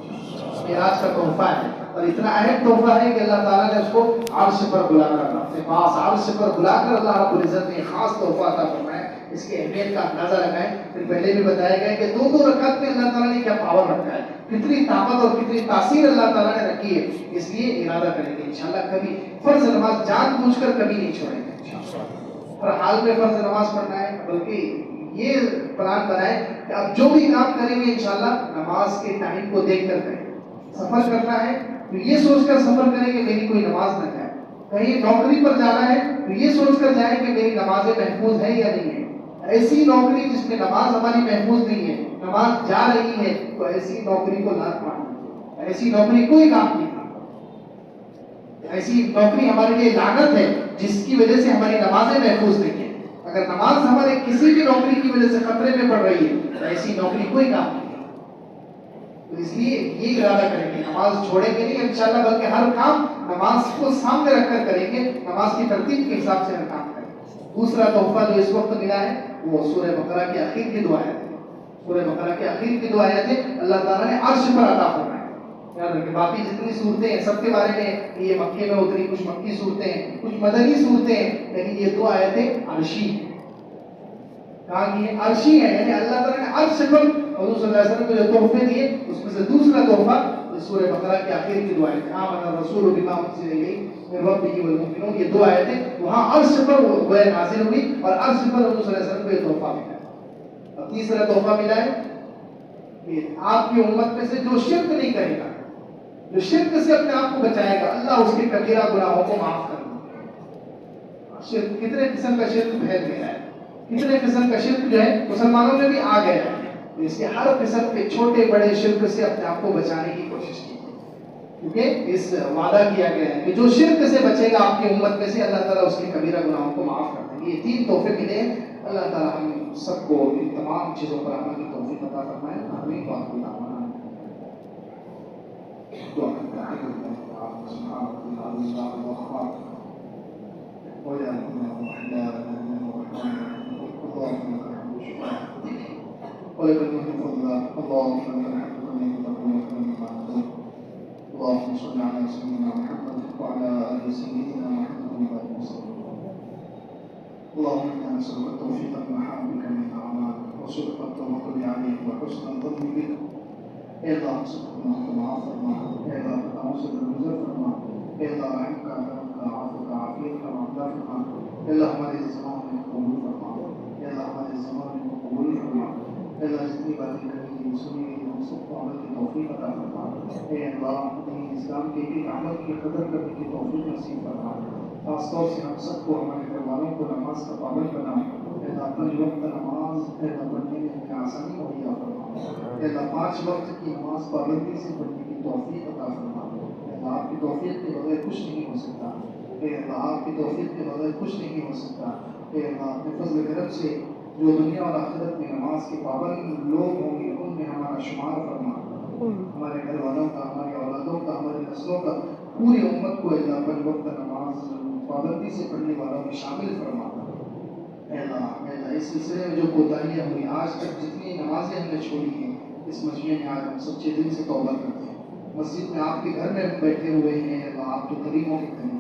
S1: معراج کا تحفہ ہے. اور اتنا اہم تحفہ ہے کہ اللہ تعالیٰ نے اس کو عرش پر بلا کر اپنے پاس عرش پر بلا کر اللہ رب العزت نے خاص تحفہ عطا فرمایا. اس کی اہمیت کا اندازہ لگائیں. پھر پہلے بھی بتایا گیا کہ دو رکعت میں اللہ تعالیٰ نے کیا پاور رکھا ہے, کتنی طاقت اور کتنی تاثیر اللہ تعالیٰ نے رکھی ہے. اس لیے ارادہ کریں گے انشاءاللہ کبھی فرض نماز جان بوجھ کر کبھی نہیں چھوڑیں گے انشاءاللہ. ہر حال میں فرض نماز پڑھنا ہے, بلکہ یہ پلان بنائیں کہ اب جو بھی کام کریں گے انشاءاللہ نماز کے ٹائم کو دیکھ کر کریں. سفر کرنا ہے تو یہ سوچ کر سفر کریں کہ میری کوئی نماز نہ جائے. کہیں نوکری پر جانا ہے تو یہ سوچ کر جائیں کہ میری نمازیں محفوظ ہے یا نہیں ہے. ایسی نوکری جس میں نماز ہماری محفوظ نہیں ہے, نماز جا رہی ہے, تو ایسی نوکری کو لات مار. ایسی نوکری کوئی کام نہیں. ایسی نوکری ہمارے لیے لعنت ہے جس کی وجہ سے ہماری نمازیں محفوظ نہیں ہیں. اگر نماز ہمارے کسی بھی نوکری کی وجہ سے خطرے میں پڑ رہی ہے تو ایسی نوکری کوئی کام نہیں. تو اس لیے یہ ارادہ کریں گے نماز چھوڑیں گے نہیں انشاءاللہ, بلکہ ہر کام نماز کو سامنے رکھ کر کریں گے, نماز کی ترتیب کے حساب سے ہر کام کریں گے. دوسرا تحفہ جو اس وقت ملا ہے وہ سورہ بقرہ کی آخر کی دعا ہے. سورہ بقرہ کی آخر کی دعا ہے اللہ تعالیٰ نے عرش پر عطا فرمایا. یاد رکھیں باقی جتنی صورتیں ہیں سب کے بارے میں یہ مکے میں اتری, کچھ مکی صورتیں ہیں, کچھ مدنی صورتیں ہیں, لیکن یہ دو آیتیں عرشی ہیں. کہاں کی ہیں؟ عرشی ہیں. یعنی اللہ تعالیٰ نے عرش پر حضور صلی اللہ علیہ وسلم کو جو تحفے دیے اس میں سے دوسرا تحفہ سورہ بقرہ کی آخر کی دعا ہے. آمن الرسول بما انزل الیہ من ربہ والمؤمنون, یہ دو آیتیں وہاں عرش پر وہ نازل ہوئی اور عرش پر حضور صلی اللہ علیہ وسلم کو یہ تحفہ ملا. اور تیسرا تحفہ ملا ہے کہ آپ کی امت میں سے جو شرک نہیں کرے گا, جو شرک سے اپنے آپ کو بچائے گا, اللہ اس کے کبیرہ گناہوں کو معاف کر دے. شرک کتنے قسم کا شرک پھیل گیا ہے, کتنے قسم کا شرک جو ہے مسلمانوں میں بھی آ گیا ہے. اس کے ہر قسم کے چھوٹے بڑے شرک سے اپنے آپ کو بچانے کی کوشش کی, کیونکہ اس وعدہ کیا گیا ہے کہ جو شرک سے بچے گا آپ کی امت میں سے اللہ تعالیٰ اس کے کبیرہ گناہوں کو معاف کر دیں گے. یہ تین تحفے ملے ہیں. اللہ تعالیٰ ہم سب کو ان تمام چیزوں پر عمل کی توفیق عطا فرمائے. آمین. دعا کرتے ہیں اللهم صل على سيدنا محمد وعلى آل سيدنا محمد وسلم. اللهم إنا نسألك التوفيق لمحابك من الأعمال وصدق التوكل عليك وحسن الظن بك. اے اللہ ہم سب کو معاف فرما, اے اللہ خطاؤں سے درگزر فرما, اے اللہ رحم کا, کرم کا, عفو کا, عافیت کا معاملہ فرما. اے اللہ ہمارے زمان میں قبول فرما, اے اللہ ہمارے زمان میں قبول فرما. اے اللہ جتنی باتیں کریں گی سنیں گی ہم سب کو عمل کی توفیق عطا فرما. اے اللہ دین اسلام کے ایک عمل کی قدر کرنے کی توفیق نصیب فرما. خاص طور سے ہم سب کو, ہمارے گھر والوں کو نماز کا پابند بنا. اے اللہ 5 وقت نماز اے اللہ پڑھنے میں ہمیں آسانی مہیا فرما. اے اللہ 5 وقت کی نماز پابندی سے پڑھنے کی توفیق عطا فرما. اے اللہ آپ کی توفیق کے بغیر کچھ نہیں ہو سکتا. اے اللہ آپ کی توفیق کے بغیر کچھ نہیں ہو سکتا. اے اللہ اپنے فضل کرم سے جو دنیا اور آخرت میں نماز کے پابند لوگ ہوں گے ان میں ہمارا شمار فرما. ہمارے گھر والوں کا, ہماری اولادوں کا, ہماری نسلوں کا, پوری امت کو اے اللہ 5 وقت نماز پابندی سے پڑھنے والوں میں شامل فرما. اے اللہ اس سلسلے میں جو کوتاہیاں ہوئی آج تک جتنی نمازیں ہم نے چھوڑی ہیں اس مجمع میں آج ہم سچے دل سے توبہ کرتے ہیں. مسجد میں آپ کے گھر میں بیٹھے ہوئے ہیں. اللہ آپ تو کریموں کے کریم,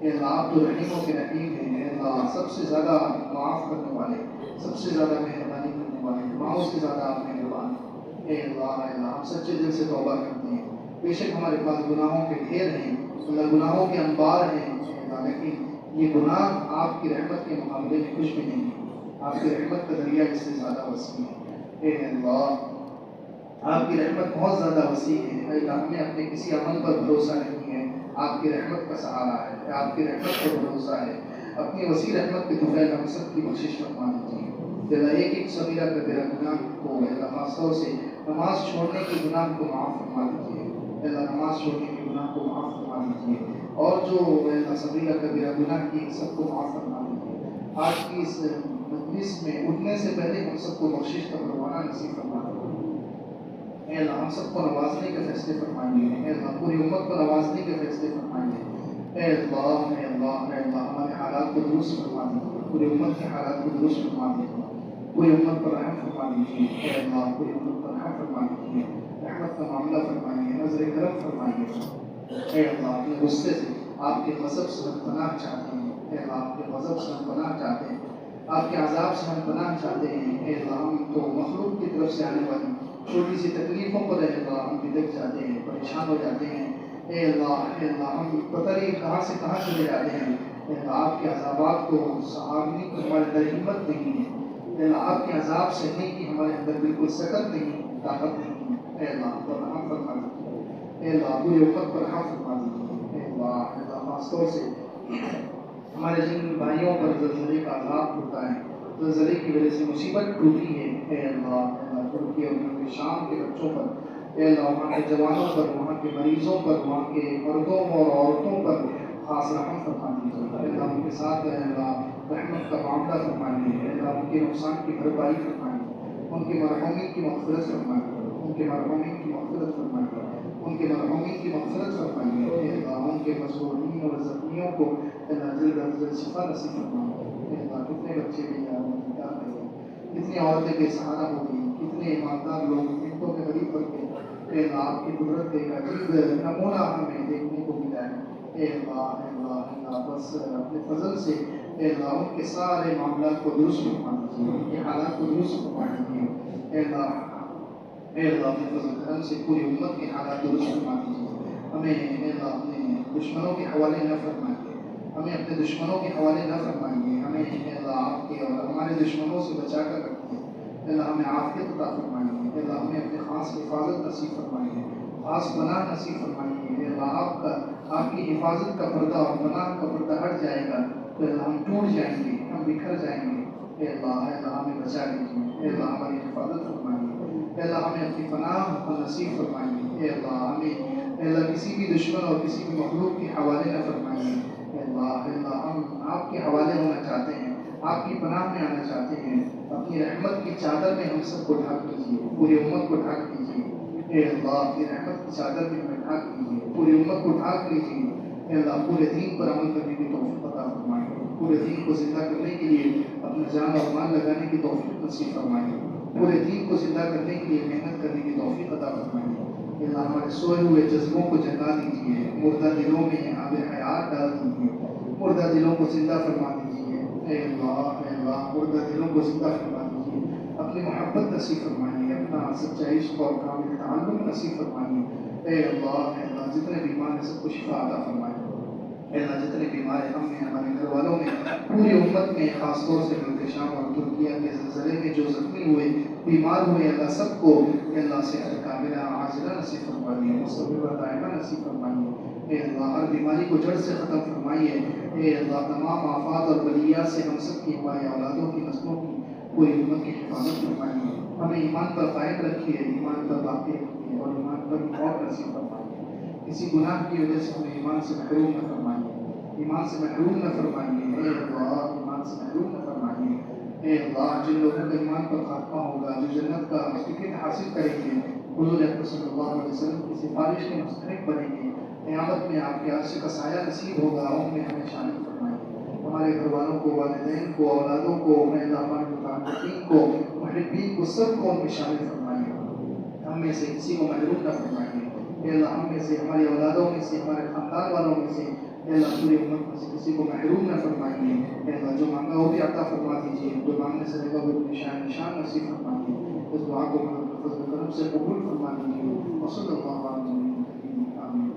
S1: اے اللہ آپ تو رحیموں کے رحیم ہیں. اے اللہ سب سے زیادہ معاف کرنے والے, سب سے زیادہ مہربانی کرنے والے, ماؤں سے زیادہ آپ مہربان. اے اللہ ہم سچے دل سے توبہ کرتے ہیں. بے شک ہمارے پاس گناہوں کے ڈھیر ہیں, اللہ گناہوں کے انبار ہیں, لیکن یہ گناہ آپ کی رحمت کے مقابلے میں کچھ بھی نہیں ہے. آپ کی رحمت کا دریا اس سے زیادہ وسیع ہے. اے اللہ آپ کی رحمت بہت زیادہ وسیع ہے. اے اللہ ہمیں اپنے کسی عمل پر بھروسہ نہیں ہے, آپ کی رحمت کا سہارا ہے, آپ کی رحمت پر بھروسہ ہے. اپنی وسیع رحمت کے طفیل ہم سب کی بخشش فرما دیجیے. اللہ ایک صغیرہ کبیرہ گناہ کو اللہ خاص طور سے نماز چھوڑنے کے گناہ کو معاف فرما دیجیے. اللہ نماز چھوڑنے کے گناہ کو معاف فرما دیجیے, اور جو اللہ صغیرہ کبیرہ گناہ کی سب کو معاف فرما دیجیے. آج کی اس مجلس میں اٹھنے سے پہلے ہم سب کو بخشش کا پروانہ نصیب فرما دیجیے. اے اللہ ہم سب کو نوازنے کے فیصلے فرمائیے. اے اللہ پوری امت کو نوازنے کے فیصلے فرمائیے. اے اللہ اے اللہ اے اللہ ہمارے حالات کو درست فرما دیجیے, پوری امت کے حالات کو درست فرما دیجیے, پوری امت پر رحم فرما دیجیے. اے اللہ پوری امت پر رحم فرما دیجیے, رحمت کا معاملہ فرمائیے, نظر کرم فرمائیے. اے اللہ اپنے غصے سے آپ کے غضب سے ہم پناہ چاہتے ہیں، اے اللہ آپ کے غضب سے ہم پناہ چاہتے ہیں، آپ کے عذاب سے ہم پناہ چاہتے ہیں، اے اللہ ہم تو مخلوق کی طرف سے آنے والی چھوٹی سی تکلیفوں پر اے اللہ ہم بدک جاتے ہیں، پریشان ہو جاتے ہیں، اے اللہ ہم پتہ نہیں کہاں سے کہاں چلے جاتے ہیں، اے اللہ آپ کے عذابات کو صحابی کی ہمارے اندر ہمت نہیں ہے، اے اللہ آپ کے عذاب سہنے کی ہمارے اندر بالکل سکت نہیں، طاقت نہیں ہے، اے اللہ پر رحم فرما دیجیے، اے اللہ پوری امت پر رحم فرما دیجیے، اے اللہ خاص طور سے ہمارے جن بھائیوں پر زلزلے کا عذاب ہوتا ہے، زلزلے کی وجہ سے مصیبت ٹوٹی ہے، اے اللہ ترکی اور شام کے بچوں پر، اے اللہ وہاں کے جوانوں پر، وہاں کے مریضوں پر، وہاں کے مردوں اور عورتوں پر خاص رحم فرما دیجیے، اے اللہ ان کے ساتھ اے اللہ رحمت کا معاملہ فرمائیے، اے اللہ ان کے نقصان کی بھرپائی فرمائیے، ان کے مرحومین کی مغفرت فرمائیے، ان کے مرحومین کی مغفرت فرمائیے، ان کے مرحومین کی مغفرت فرمائیے، اے اللہ ان کے مظلومین اور زخمیوں کو اے اللہ جلد از جلد شفا نصیب فرمائیے، اے اللہ کتنے بچے بھی انتقال کر گئے، کتنی عورتیں بے سہارا ہو گئی، کتنے ایماندار لوگ منٹوں کے قریب بن گئے، اے اللہ آپ کی قدرت کا ایک عجیب نمونہ ہمیں دیکھنے کو ملا ہے، اے اللہ بس اپنے فضل سے اے اللہ ان کے سارے معاملات کو درست فرما دیجیے، ان کے حالات کو درست فرما دیجیے، اے اللہ اپنے فضل کرم سے پوری امت کے حالات درست فرما دیجیے، ہمیں اے اللہ اپنے دشمنوں کے حوالے نہ فرمائیے، ہمیں اپنے دشمنوں کے حوالے نہ فرمائیے، ہمیں اے اللہ آپ کے اور ہمارے دشمنوں سے بچا کر رکھیے، اے اللہ ہمیں عافیت عطا فرمائیے، اے اللہ ہمیں اپنے خاص حفاظت نصیب فرمائیے، خاص پناہ نصیب فرمائیے، اے اللہ آپ کی حفاظت کا پردہ اور پناہ کا پردہ ہٹ جائے گا تو اے اللہ ہم ٹوٹ جائیں گے، ہم بکھر جائیں گے، اے اللہ ہمیں بچا لیجیے، اے اللہ ہماری حفاظت فرمائیے، اے اللہ ہمیں اپنی پناہ کو نصیب فرمائیے، اے اللہ ہمیں اے اللہ کسی بھی دشمن اور کسی بھی مخلوق کے حوالے نہ فرمائیے، اے اللہ ہم آپ کے حوالے ہونا چاہتے ہیں، آپ کی پناہ میں آنا چاہتے ہیں، اپنی رحمت کی چادر میں ہم سب کو ڈھک لیجیے، پوری امت کو ڈھک لیجیے، اے اللہ اپنی رحمت کی چادر میں ہمیں ڈھک لیجیے، پوری امت کو ڈھک لیجیے، اے اللہ پورے دین پر عمل کرنے کی توفیق عطا فرمائیے، پورے دین کو زندہ کرنے کے لیے اپنا جان اور مال لگانے کی توفیق نصیب فرمائیے، پورے دین کو زندہ کرنے کے لیے محنت کرنے کی توفیق عطا فرمائیے، اے اللہ ہمارے سوئے ہوئے جذبوں کو جگا دیجیے، مردہ دلوں میں آب حیات ڈال دیجیے، مردہ دلوں کو زندہ فرما دیجیے، اے اللہ مردہ دلوں کو زندہ فرما دیجیے، اپنی محبت نصیب فرمائیے، اپنا سچا عشق اور کامل تعلق نصیب فرمائیے، اے اللہ جتنے بیمار ہیں سب کو شفا عطا فرمائیے، اے اللہ جتنے بیمار ہیں ہم میں، ہمارے گھر والوں میں، پوری امت میں، خاص طور سے ملک شام اور ترکیہ کے زلزلے میں جو زخمی ہوئے، بیمار ہوئے، اللہ سب کو اے اللہ صحت کاملہ عاجلہ نصیب فرمائیے، مستقبل دائمہ نصیب فرمائیے، اے اللہ ہر بیماری کو جڑ سے ختم فرمائیے، اے اللہ تمام آفات اور بلیات سے ہم سب کی، ہمارے اولادوں کی، نسلوں کی، پوری امت کی حفاظت فرمائیے، ہمیں ایمان پر قائم رکھیے، ایمان پر باقی رکھیے اور ایمان پر موت نصیب فرمائیے، کسی گناہ کی وجہ سے ہمیں ایمان سے محروم نہ فرمائیے، ایمان سے محروم نہ فرمائیے، اے اللہ ایمان سے محروم نہ فرمائیے، اے اللہ جن لوگوں کا ایمان پر خاتمہ ہوگا، جو جنت کا ٹکٹ حاصل کریں گے، حضور اکرم صلی اللہ علیہ وسلم کی سفارش کے مستحق بنیں گے، قیامت میں آپ کے عرش کا سایہ نصیب ہوگا، ان میں ہمیں شامل فرمائیے، ہمارے گھر والوں کو، والدین کو، اولادوں کو، ہمارے متعلقین کو، محبین کو، سب کو ان میں شامل فرمائیے، ہم میں سے کسی کو محروم نہ فرمائیے، اے اللہ ہم میں سے، ہماری اولادوں میں سے، ہمارے خاندان والوں میں سے، اے اللہ پوری امت میں سے کسی کو محروم نہ فرمائیے، اے اللہ جو مانگا وہ بھی عطا فرما دیجیے، جو مانگنے سے لگا وہ نشان نصیب فرما دیجیے، اس دعا کو مدد فضل کرم سے قبول فرما دیجیے، وصلی اللہ علیہ وسلم، آمین۔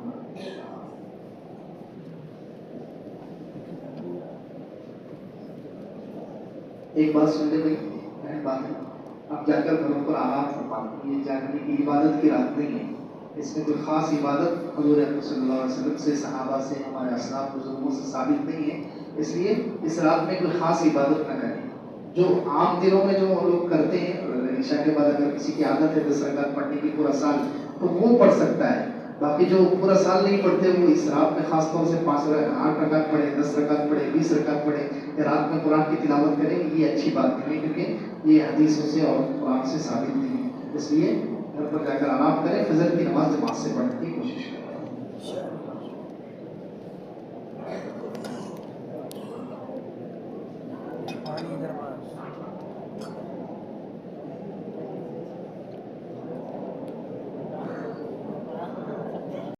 S1: ایک بات سن لے بھائی، اہم بات ہے، آپ جا کر گھروں پر آرام فرما، یہ جاگنے کی عبادت کی رات نہیں ہے، اس میں کوئی خاص عبادت حضور اکرم صلی اللہ علیہ وسلم سے، صحابہ سے، ہمارے اسلاف بزرگوں سے ثابت نہیں ہے، اس لیے اس رات میں کوئی خاص عبادت نہ کریں، جو عام دنوں میں جو لوگ کرتے ہیں، عشاء کے بعد اگر کسی کی عادت ہے 10 رکعت پڑھنے کی پورا سال تو وہ پڑھ سکتا ہے، باقی جو پورا سال نہیں پڑھتے وہ اس رات میں خاص طور سے 8 رکعت پڑھے، 10 رکعت پڑھے، 20 رکعت پڑھے، یا رات میں قرآن کی تلاوت کریں، یہ اچھی بات نہیں ہے، کیونکہ یہ حدیثوں سے اور قرآن سے ثابت نہیں ہے، اس لیے گھر پر جا کر آرام کریں، فجر کی نماز جماعت سے پڑھنے کی کوشش کریں۔